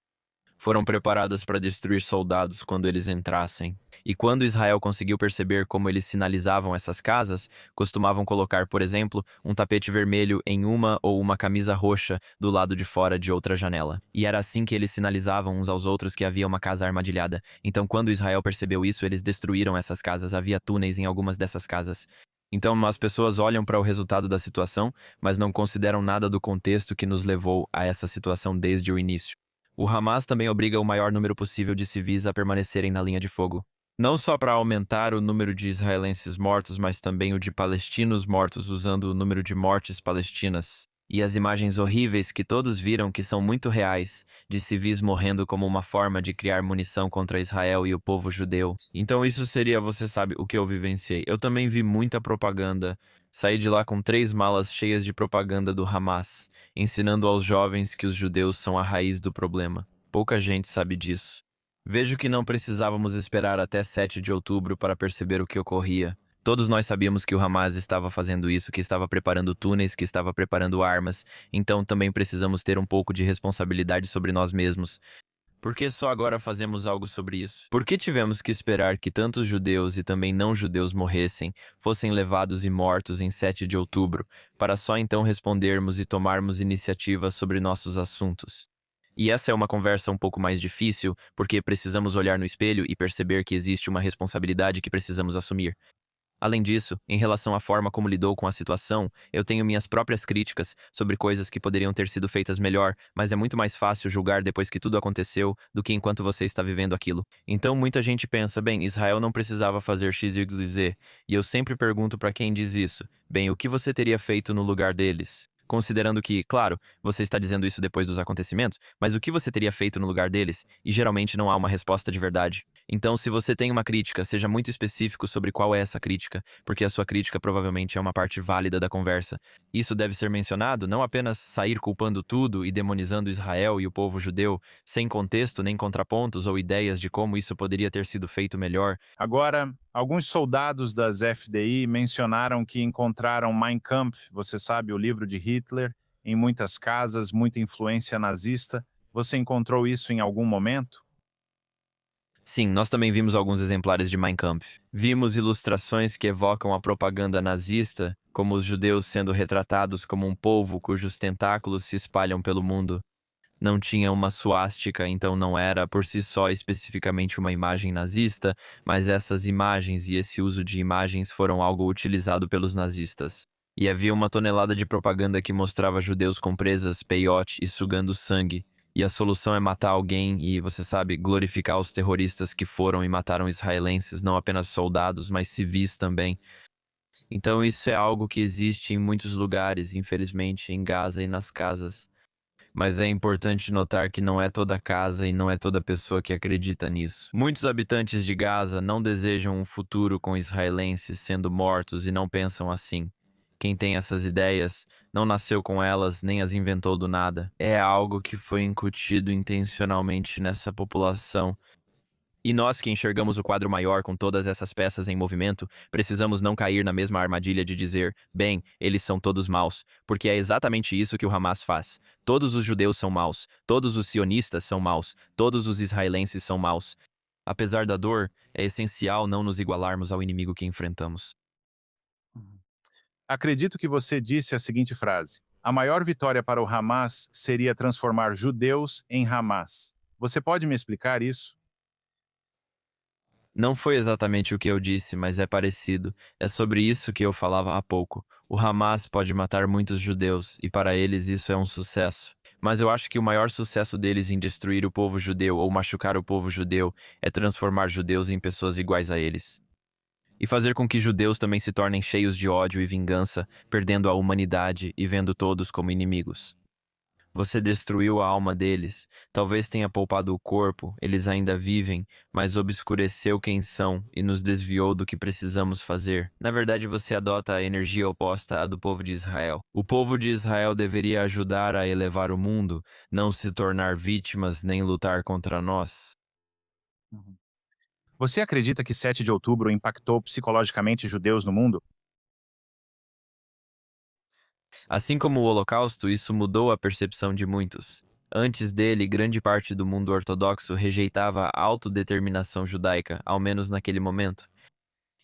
Foram preparadas para destruir soldados quando eles entrassem. E quando Israel conseguiu perceber como eles sinalizavam essas casas, costumavam colocar, por exemplo, um tapete vermelho em uma ou uma camisa roxa do lado de fora de outra janela. E era assim que eles sinalizavam uns aos outros que havia uma casa armadilhada. Então, quando Israel percebeu isso, eles destruíram essas casas. Havia túneis em algumas dessas casas. Então, as pessoas olham para o resultado da situação, mas não consideram nada do contexto que nos levou a essa situação desde o início. O Hamas também obriga o maior número possível de civis a permanecerem na linha de fogo. Não só para aumentar o número de israelenses mortos, mas também o de palestinos mortos, usando o número de mortes palestinas. E as imagens horríveis que todos viram que são muito reais, de civis morrendo como uma forma de criar munição contra Israel e o povo judeu. Então isso seria, você sabe, o que eu vivenciei. Eu também vi muita propaganda. Saí de lá com 3 malas cheias de propaganda do Hamas, ensinando aos jovens que os judeus são a raiz do problema. Pouca gente sabe disso. Vejo que não precisávamos esperar até 7 de outubro para perceber o que ocorria. Todos nós sabíamos que o Hamas estava fazendo isso, que estava preparando túneis, que estava preparando armas, então também precisamos ter um pouco de responsabilidade sobre nós mesmos. Por que só agora fazemos algo sobre isso? Por que tivemos que esperar que tantos judeus e também não-judeus morressem, fossem levados e mortos em 7 de outubro, para só então respondermos e tomarmos iniciativa sobre nossos assuntos? E essa é uma conversa um pouco mais difícil, porque precisamos olhar no espelho e perceber que existe uma responsabilidade que precisamos assumir. Além disso, em relação à forma como lidou com a situação, eu tenho minhas próprias críticas sobre coisas que poderiam ter sido feitas melhor, mas é muito mais fácil julgar depois que tudo aconteceu do que enquanto você está vivendo aquilo. Então muita gente pensa, bem, Israel não precisava fazer X, Y, Z, e eu sempre pergunto para quem diz isso, bem, o que você teria feito no lugar deles? Considerando que, claro, você está dizendo isso depois dos acontecimentos, mas o que você teria feito no lugar deles? E geralmente não há uma resposta de verdade. Então, se você tem uma crítica, seja muito específico sobre qual é essa crítica, porque a sua crítica provavelmente é uma parte válida da conversa. Isso deve ser mencionado, não apenas sair culpando tudo e demonizando Israel e o povo judeu, sem contexto nem contrapontos ou ideias de como isso poderia ter sido feito melhor. Agora, alguns soldados das FDI mencionaram que encontraram Mein Kampf, você sabe, o livro de Hitler, em muitas casas, muita influência nazista. Você encontrou isso em algum momento? Sim, nós também vimos alguns exemplares de Mein Kampf. Vimos ilustrações que evocam a propaganda nazista, como os judeus sendo retratados como um povo cujos tentáculos se espalham pelo mundo. Não tinha uma suástica, então não era por si só especificamente uma imagem nazista, mas essas imagens e esse uso de imagens foram algo utilizado pelos nazistas. E havia uma tonelada de propaganda que mostrava judeus com presas, peiote e sugando sangue. E a solução é matar alguém e, você sabe, glorificar os terroristas que foram e mataram israelenses, não apenas soldados, mas civis também. Então isso é algo que existe em muitos lugares, infelizmente, em Gaza e nas casas. Mas é importante notar que não é toda casa e não é toda pessoa que acredita nisso. Muitos habitantes de Gaza não desejam um futuro com israelenses sendo mortos e não pensam assim. Quem tem essas ideias não nasceu com elas nem as inventou do nada. É algo que foi incutido intencionalmente nessa população. E nós que enxergamos o quadro maior com todas essas peças em movimento, precisamos não cair na mesma armadilha de dizer, bem, eles são todos maus, porque é exatamente isso que o Hamas faz. Todos os judeus são maus, todos os sionistas são maus, todos os israelenses são maus. Apesar da dor, é essencial não nos igualarmos ao inimigo que enfrentamos. Acredito que você disse a seguinte frase: a maior vitória para o Hamas seria transformar judeus em Hamas. Você pode me explicar isso? Não foi exatamente o que eu disse, mas é parecido. É sobre isso que eu falava há pouco. O Hamas pode matar muitos judeus, e para eles isso é um sucesso. Mas eu acho que o maior sucesso deles em destruir o povo judeu ou machucar o povo judeu é transformar judeus em pessoas iguais a eles. E fazer com que judeus também se tornem cheios de ódio e vingança, perdendo a humanidade e vendo todos como inimigos. Você destruiu a alma deles. Talvez tenha poupado o corpo, eles ainda vivem, mas obscureceu quem são e nos desviou do que precisamos fazer. Na verdade, você adota a energia oposta à do povo de Israel. O povo de Israel deveria ajudar a elevar o mundo, não se tornar vítimas nem lutar contra nós. Uhum. Você acredita que 7 de outubro impactou psicologicamente judeus no mundo? Assim como o Holocausto, isso mudou a percepção de muitos. Antes dele, grande parte do mundo ortodoxo rejeitava a autodeterminação judaica, ao menos naquele momento.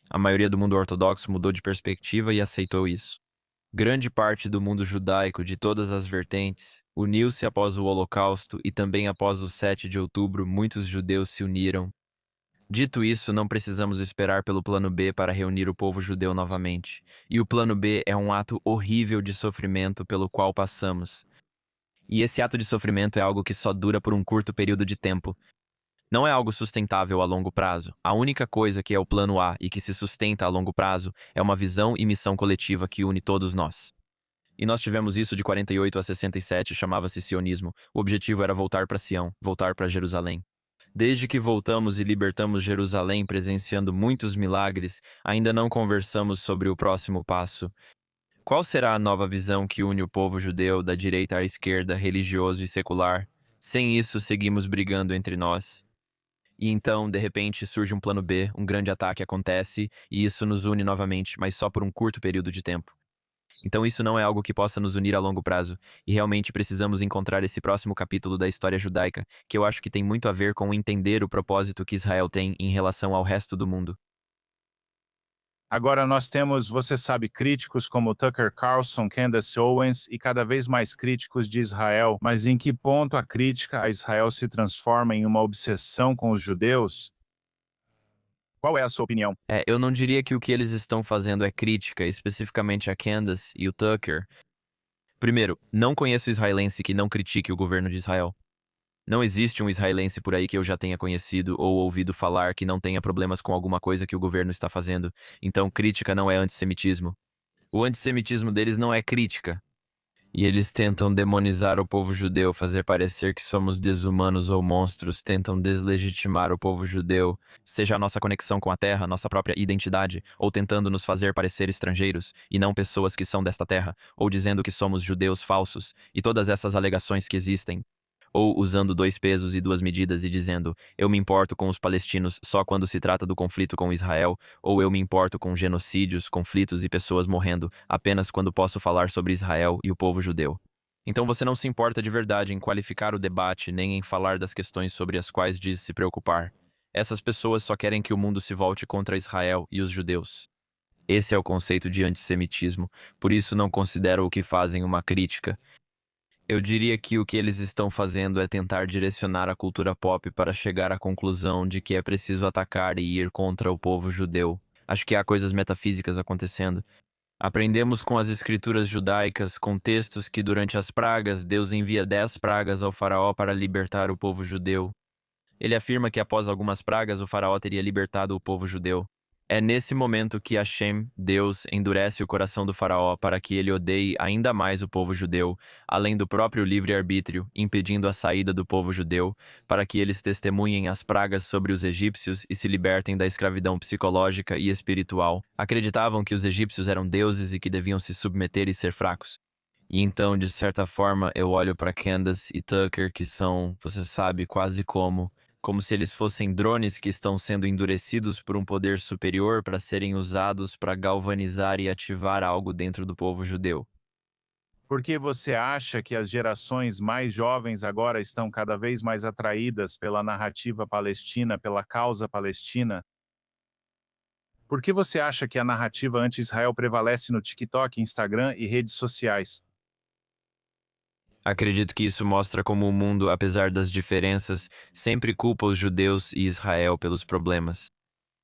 A maioria do mundo ortodoxo mudou de perspectiva e aceitou isso. Grande parte do mundo judaico, de todas as vertentes, uniu-se após o Holocausto e também após o 7 de outubro, muitos judeus se uniram. Dito isso, não precisamos esperar pelo plano B para reunir o povo judeu novamente. E o plano B é um ato horrível de sofrimento pelo qual passamos. E esse ato de sofrimento é algo que só dura por um curto período de tempo. Não é algo sustentável a longo prazo. A única coisa que é o plano A e que se sustenta a longo prazo é uma visão e missão coletiva que une todos nós. E nós tivemos isso de 48 a 67, chamava-se sionismo. O objetivo era voltar para Sião, voltar para Jerusalém. Desde que voltamos e libertamos Jerusalém presenciando muitos milagres, ainda não conversamos sobre o próximo passo. Qual será a nova visão que une o povo judeu da direita à esquerda, religioso e secular? Sem isso, seguimos brigando entre nós. E então, de repente, surge um plano B, um grande ataque acontece, e isso nos une novamente, mas só por um curto período de tempo. Então isso não é algo que possa nos unir a longo prazo, e realmente precisamos encontrar esse próximo capítulo da história judaica, que eu acho que tem muito a ver com entender o propósito que Israel tem em relação ao resto do mundo. Agora nós temos, você sabe, críticos como Tucker Carlson, Candace Owens e cada vez mais críticos de Israel, mas em que ponto a crítica a Israel se transforma em uma obsessão com os judeus? Qual é a sua opinião? Eu não diria que o que eles estão fazendo é crítica, especificamente a Candace e o Tucker. Primeiro, não conheço israelense que não critique o governo de Israel. Não existe um israelense por aí que eu já tenha conhecido ou ouvido falar que não tenha problemas com alguma coisa que o governo está fazendo. Então, crítica não é antissemitismo. O antissemitismo deles não é crítica. E eles tentam demonizar o povo judeu, fazer parecer que somos desumanos ou monstros, tentam deslegitimar o povo judeu, seja a nossa conexão com a terra, nossa própria identidade, ou tentando nos fazer parecer estrangeiros e não pessoas que são desta terra, ou dizendo que somos judeus falsos, e todas essas alegações que existem. Ou usando dois pesos e duas medidas e dizendo, eu me importo com os palestinos só quando se trata do conflito com Israel, ou eu me importo com genocídios, conflitos e pessoas morrendo apenas quando posso falar sobre Israel e o povo judeu. Então você não se importa de verdade em qualificar o debate nem em falar das questões sobre as quais diz se preocupar. Essas pessoas só querem que o mundo se volte contra Israel e os judeus. Esse é o conceito de antissemitismo, por isso não considero o que fazem uma crítica. Eu diria que o que eles estão fazendo é tentar direcionar a cultura pop para chegar à conclusão de que é preciso atacar e ir contra o povo judeu. Acho que há coisas metafísicas acontecendo. Aprendemos com as escrituras judaicas, com textos que durante as pragas, Deus envia 10 pragas ao faraó para libertar o povo judeu. Ele afirma que após algumas pragas o faraó teria libertado o povo judeu. É nesse momento que Hashem, Deus, endurece o coração do faraó para que ele odeie ainda mais o povo judeu, além do próprio livre-arbítrio, impedindo a saída do povo judeu, para que eles testemunhem as pragas sobre os egípcios e se libertem da escravidão psicológica e espiritual. Acreditavam que os egípcios eram deuses e que deviam se submeter e ser fracos. E então, de certa forma, eu olho para Candace e Tucker, que são, você sabe, quase como se eles fossem drones que estão sendo endurecidos por um poder superior para serem usados para galvanizar e ativar algo dentro do povo judeu. Por que você acha que as gerações mais jovens agora estão cada vez mais atraídas pela narrativa palestina, pela causa palestina? Por que você acha que a narrativa anti-Israel prevalece no TikTok, Instagram e redes sociais? Acredito que isso mostra como o mundo, apesar das diferenças, sempre culpa os judeus e Israel pelos problemas.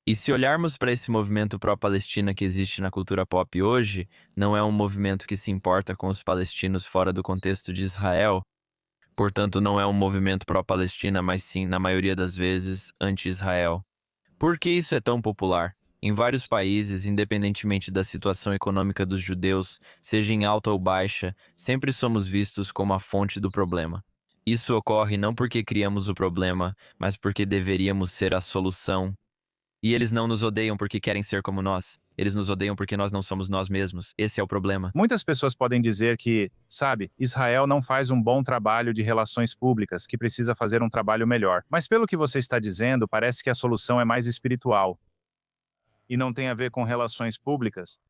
E se olharmos para esse movimento pró-Palestina que existe na cultura pop hoje, não é um movimento que se importa com os palestinos fora do contexto de Israel, portanto não é um movimento pró-Palestina, mas sim, na maioria das vezes, anti-Israel. Por que isso é tão popular? Em vários países, independentemente da situação econômica dos judeus, seja em alta ou baixa, sempre somos vistos como a fonte do problema. Isso ocorre não porque criamos o problema, mas porque deveríamos ser a solução. E eles não nos odeiam porque querem ser como nós. Eles nos odeiam porque nós não somos nós mesmos. Esse é o problema. Muitas pessoas podem dizer que, sabe, Israel não faz um bom trabalho de relações públicas, que precisa fazer um trabalho melhor. Mas pelo que você está dizendo, parece que a solução é mais espiritual e não tem a ver com relações públicas.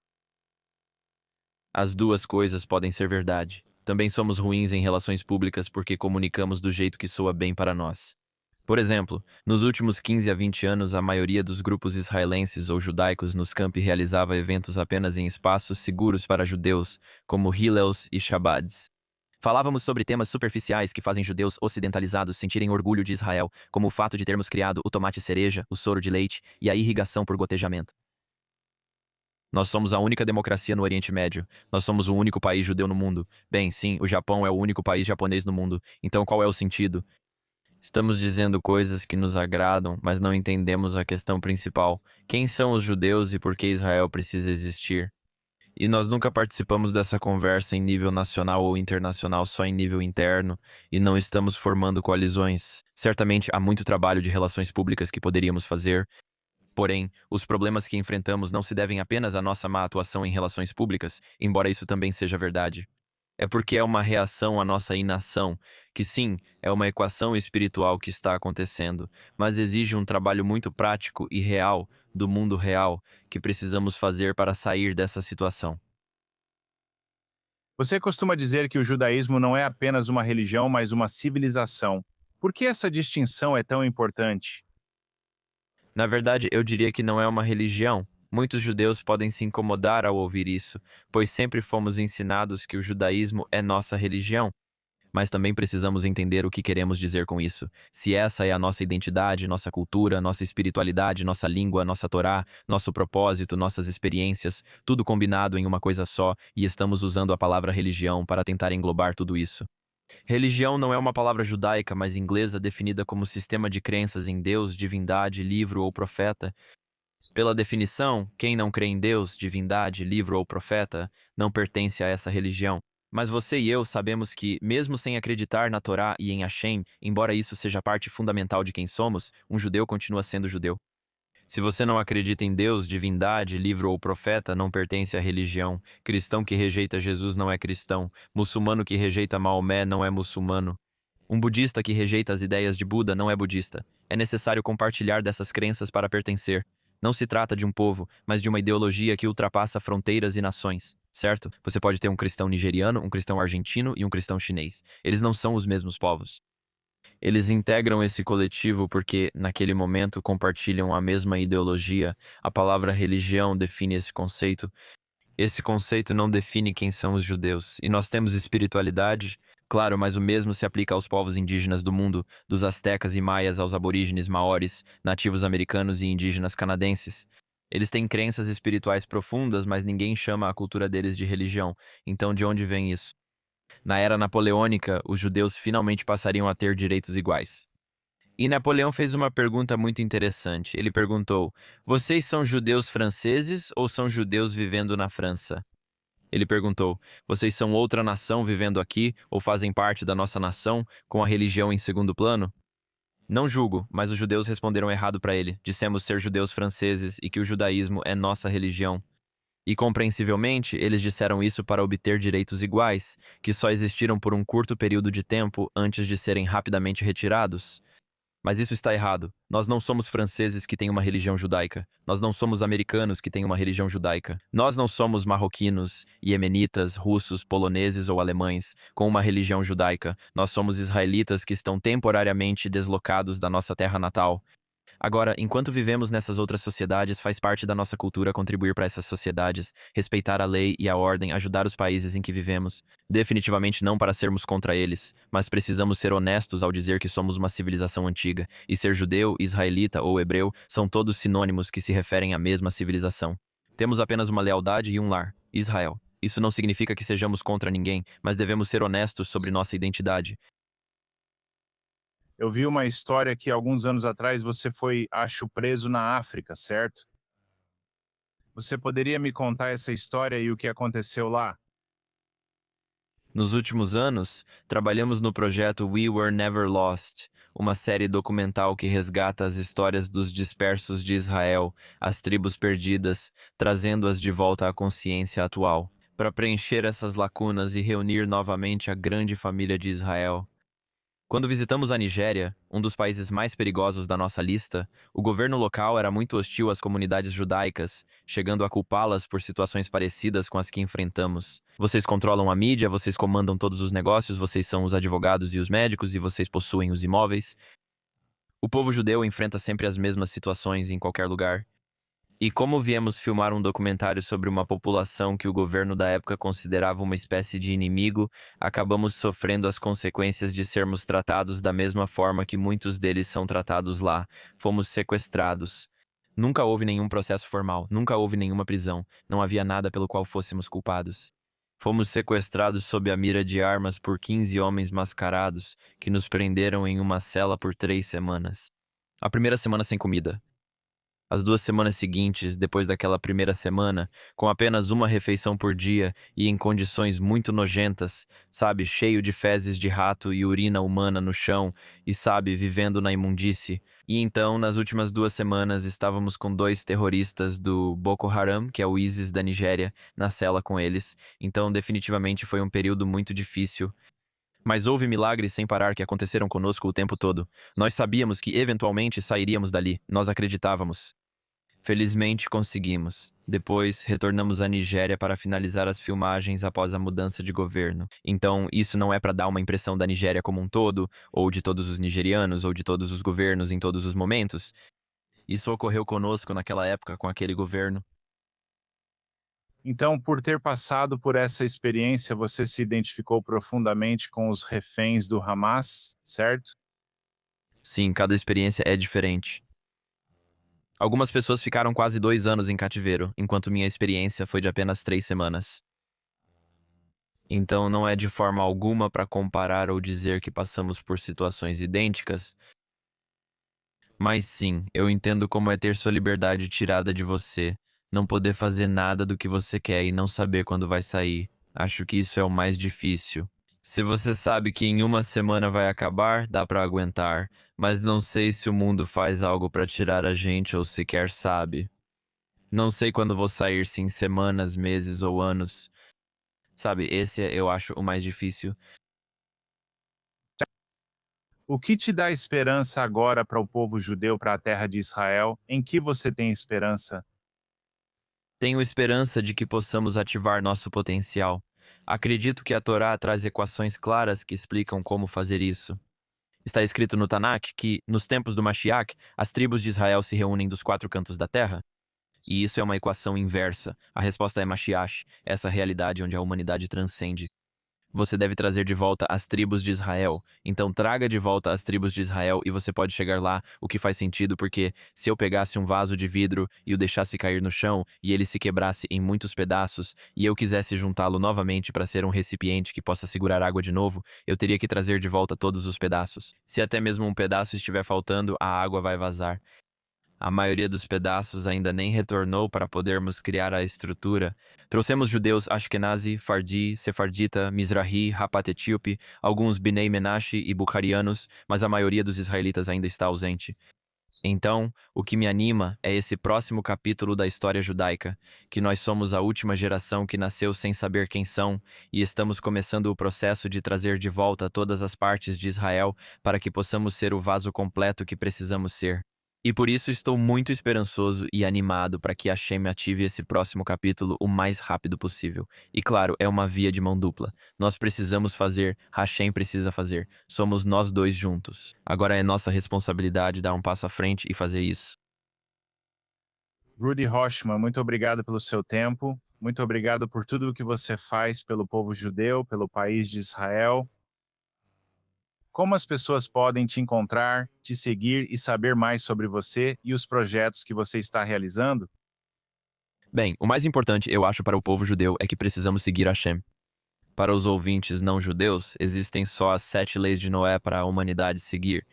As duas coisas podem ser verdade. Também somos ruins em relações públicas porque comunicamos do jeito que soa bem para nós. Por exemplo, nos últimos 15 a 20 anos, a maioria dos grupos israelenses ou judaicos nos campi realizava eventos apenas em espaços seguros para judeus, como Hillels e Shabbats. Falávamos sobre temas superficiais que fazem judeus ocidentalizados sentirem orgulho de Israel, como o fato de termos criado o tomate cereja, o soro de leite e a irrigação por gotejamento. Nós somos a única democracia no Oriente Médio. Nós somos o único país judeu no mundo. Bem, sim, o Japão é o único país japonês no mundo. Então qual é o sentido? Estamos dizendo coisas que nos agradam, mas não entendemos a questão principal. Quem são os judeus e por que Israel precisa existir? E nós nunca participamos dessa conversa em nível nacional ou internacional, só em nível interno, e não estamos formando coalizões. Certamente há muito trabalho de relações públicas que poderíamos fazer, porém, os problemas que enfrentamos não se devem apenas à nossa má atuação em relações públicas, embora isso também seja verdade. É porque é uma reação à nossa inação, que sim, é uma equação espiritual que está acontecendo, mas exige um trabalho muito prático e real, do mundo real, que precisamos fazer para sair dessa situação. Você costuma dizer que o judaísmo não é apenas uma religião, mas uma civilização. Por que essa distinção é tão importante? Na verdade, eu diria que não é uma religião. Muitos judeus podem se incomodar ao ouvir isso, pois sempre fomos ensinados que o judaísmo é nossa religião. Mas também precisamos entender o que queremos dizer com isso. Se essa é a nossa identidade, nossa cultura, nossa espiritualidade, nossa língua, nossa Torá, nosso propósito, nossas experiências, tudo combinado em uma coisa só, e estamos usando a palavra religião para tentar englobar tudo isso. Religião não é uma palavra judaica, mas inglesa definida como sistema de crenças em Deus, divindade, livro ou profeta. Pela definição, quem não crê em Deus, divindade, livro ou profeta, não pertence a essa religião. Mas você e eu sabemos que, mesmo sem acreditar na Torá e em Hashem, embora isso seja parte fundamental de quem somos, um judeu continua sendo judeu. Se você não acredita em Deus, divindade, livro ou profeta, não pertence à religião. Cristão que rejeita Jesus não é cristão. Muçulmano que rejeita Maomé não é muçulmano. Um budista que rejeita as ideias de Buda não é budista. É necessário compartilhar dessas crenças para pertencer. Não se trata de um povo, mas de uma ideologia que ultrapassa fronteiras e nações, certo? Você pode ter um cristão nigeriano, um cristão argentino e um cristão chinês. Eles não são os mesmos povos. Eles integram esse coletivo porque, naquele momento, compartilham a mesma ideologia. A palavra religião define esse conceito. Esse conceito não define quem são os judeus. E nós temos espiritualidade, claro, mas o mesmo se aplica aos povos indígenas do mundo, dos astecas e maias aos aborígenes maores, nativos americanos e indígenas canadenses. Eles têm crenças espirituais profundas, mas ninguém chama a cultura deles de religião. Então, de onde vem isso? Na era napoleônica, os judeus finalmente passariam a ter direitos iguais. E Napoleão fez uma pergunta muito interessante. Ele perguntou: Vocês são judeus franceses ou são judeus vivendo na França? Ele perguntou: Vocês são outra nação vivendo aqui ou fazem parte da nossa nação com a religião em segundo plano? Não julgo, mas os judeus responderam errado para ele. Dissemos ser judeus franceses e que o judaísmo é nossa religião. E compreensivelmente, eles disseram isso para obter direitos iguais, que só existiram por um curto período de tempo antes de serem rapidamente retirados. Mas isso está errado. Nós não somos franceses que têm uma religião judaica. Nós não somos americanos que têm uma religião judaica. Nós não somos marroquinos, iemenitas, russos, poloneses ou alemães com uma religião judaica. Nós somos israelitas que estão temporariamente deslocados da nossa terra natal. Agora, enquanto vivemos nessas outras sociedades, faz parte da nossa cultura contribuir para essas sociedades, respeitar a lei e a ordem, ajudar os países em que vivemos. Definitivamente não para sermos contra eles, mas precisamos ser honestos ao dizer que somos uma civilização antiga, e ser judeu, israelita ou hebreu são todos sinônimos que se referem à mesma civilização. Temos apenas uma lealdade e um lar, Israel. Isso não significa que sejamos contra ninguém, mas devemos ser honestos sobre nossa identidade. Eu vi uma história que alguns anos atrás você foi, acho, preso na África, certo? Você poderia me contar essa história e o que aconteceu lá? Nos últimos anos, trabalhamos no projeto We Were Never Lost, uma série documental que resgata as histórias dos dispersos de Israel, as tribos perdidas, trazendo-as de volta à consciência atual, para preencher essas lacunas e reunir novamente a grande família de Israel. Quando visitamos a Nigéria, um dos países mais perigosos da nossa lista, o governo local era muito hostil às comunidades judaicas, chegando a culpá-las por situações parecidas com as que enfrentamos. Vocês controlam a mídia, vocês comandam todos os negócios, vocês são os advogados e os médicos e vocês possuem os imóveis. O povo judeu enfrenta sempre as mesmas situações em qualquer lugar. E como viemos filmar um documentário sobre uma população que o governo da época considerava uma espécie de inimigo, acabamos sofrendo as consequências de sermos tratados da mesma forma que muitos deles são tratados lá. Fomos sequestrados. Nunca houve nenhum processo formal, nunca houve nenhuma prisão, não havia nada pelo qual fôssemos culpados. Fomos sequestrados sob a mira de armas por 15 homens mascarados que nos prenderam em uma cela por 3 semanas. A primeira semana sem comida. As 2 semanas seguintes, depois daquela primeira semana, com apenas uma refeição por dia e em condições muito nojentas, sabe, cheio de fezes de rato e urina humana no chão e, sabe, vivendo na imundície. E então, nas últimas 2 semanas, estávamos com 2 terroristas do Boko Haram, que é o ISIS da Nigéria, na cela com eles. Então, definitivamente foi um período muito difícil. Mas houve milagres sem parar que aconteceram conosco o tempo todo. Nós sabíamos que eventualmente sairíamos dali. Nós acreditávamos. Felizmente conseguimos. Depois, retornamos à Nigéria para finalizar as filmagens após a mudança de governo. Então, isso não é para dar uma impressão da Nigéria como um todo, ou de todos os nigerianos, ou de todos os governos em todos os momentos. Isso ocorreu conosco naquela época, com aquele governo. Então, por ter passado por essa experiência, você se identificou profundamente com os reféns do Hamas, certo? Sim, cada experiência é diferente. Algumas pessoas ficaram quase 2 anos em cativeiro, enquanto minha experiência foi de apenas 3 semanas. Então não é de forma alguma para comparar ou dizer que passamos por situações idênticas, mas sim, eu entendo como é ter sua liberdade tirada de você, não poder fazer nada do que você quer e não saber quando vai sair. Acho que isso é o mais difícil. Se você sabe que em uma semana vai acabar, dá pra aguentar, mas não sei se o mundo faz algo pra tirar a gente ou sequer sabe. Não sei quando vou sair, se em semanas, meses ou anos. Sabe, esse eu acho o mais difícil. O que te dá esperança agora para o povo judeu, para a terra de Israel? Em que você tem esperança? Tenho esperança de que possamos ativar nosso potencial. Acredito que a Torá traz equações claras que explicam como fazer isso. Está escrito no Tanakh que, nos tempos do Mashiach, as tribos de Israel se reúnem dos 4 cantos da terra. E isso é uma equação inversa. A resposta é Mashiach, essa realidade onde a humanidade transcende. Você deve trazer de volta as tribos de Israel. Então traga de volta as tribos de Israel e você pode chegar lá, o que faz sentido, porque se eu pegasse um vaso de vidro e o deixasse cair no chão e ele se quebrasse em muitos pedaços e eu quisesse juntá-lo novamente para ser um recipiente que possa segurar água de novo, eu teria que trazer de volta todos os pedaços. Se até mesmo um pedaço estiver faltando, a água vai vazar. A maioria dos pedaços ainda nem retornou para podermos criar a estrutura. Trouxemos judeus Ashkenazi, Fardi, Sefardita, Mizrahi, Rapat Etíope, alguns Bnei Menashe e Bukharianos, mas a maioria dos israelitas ainda está ausente. Então, o que me anima é esse próximo capítulo da história judaica, que nós somos a última geração que nasceu sem saber quem são, e estamos começando o processo de trazer de volta todas as partes de Israel para que possamos ser o vaso completo que precisamos ser. E por isso estou muito esperançoso e animado para que Hashem ative esse próximo capítulo o mais rápido possível. E claro, é uma via de mão dupla. Nós precisamos fazer, Hashem precisa fazer. Somos nós dois juntos. Agora é nossa responsabilidade dar um passo à frente e fazer isso. Rudy Hochman, muito obrigado pelo seu tempo. Muito obrigado por tudo o que você faz pelo povo judeu, pelo país de Israel. Como as pessoas podem te encontrar, te seguir e saber mais sobre você e os projetos que você está realizando? Bem, o mais importante, eu acho, para o povo judeu é que precisamos seguir Hashem. Para os ouvintes não judeus, existem só as 7 leis de Noé para a humanidade seguir.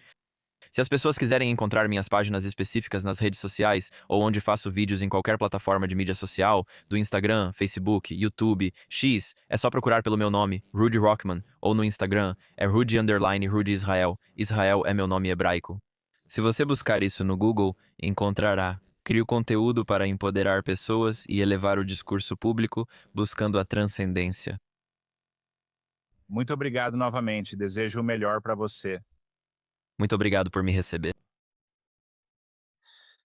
Se as pessoas quiserem encontrar minhas páginas específicas nas redes sociais ou onde faço vídeos em qualquer plataforma de mídia social, do Instagram, Facebook, YouTube, X, é só procurar pelo meu nome, Rudy Rockman, ou no Instagram, é Rudy Israel. Israel é meu nome hebraico. Se você buscar isso no Google, encontrará. Crio conteúdo para empoderar pessoas e elevar o discurso público, buscando a transcendência. Muito obrigado novamente. Desejo o melhor para você. Muito obrigado por me receber.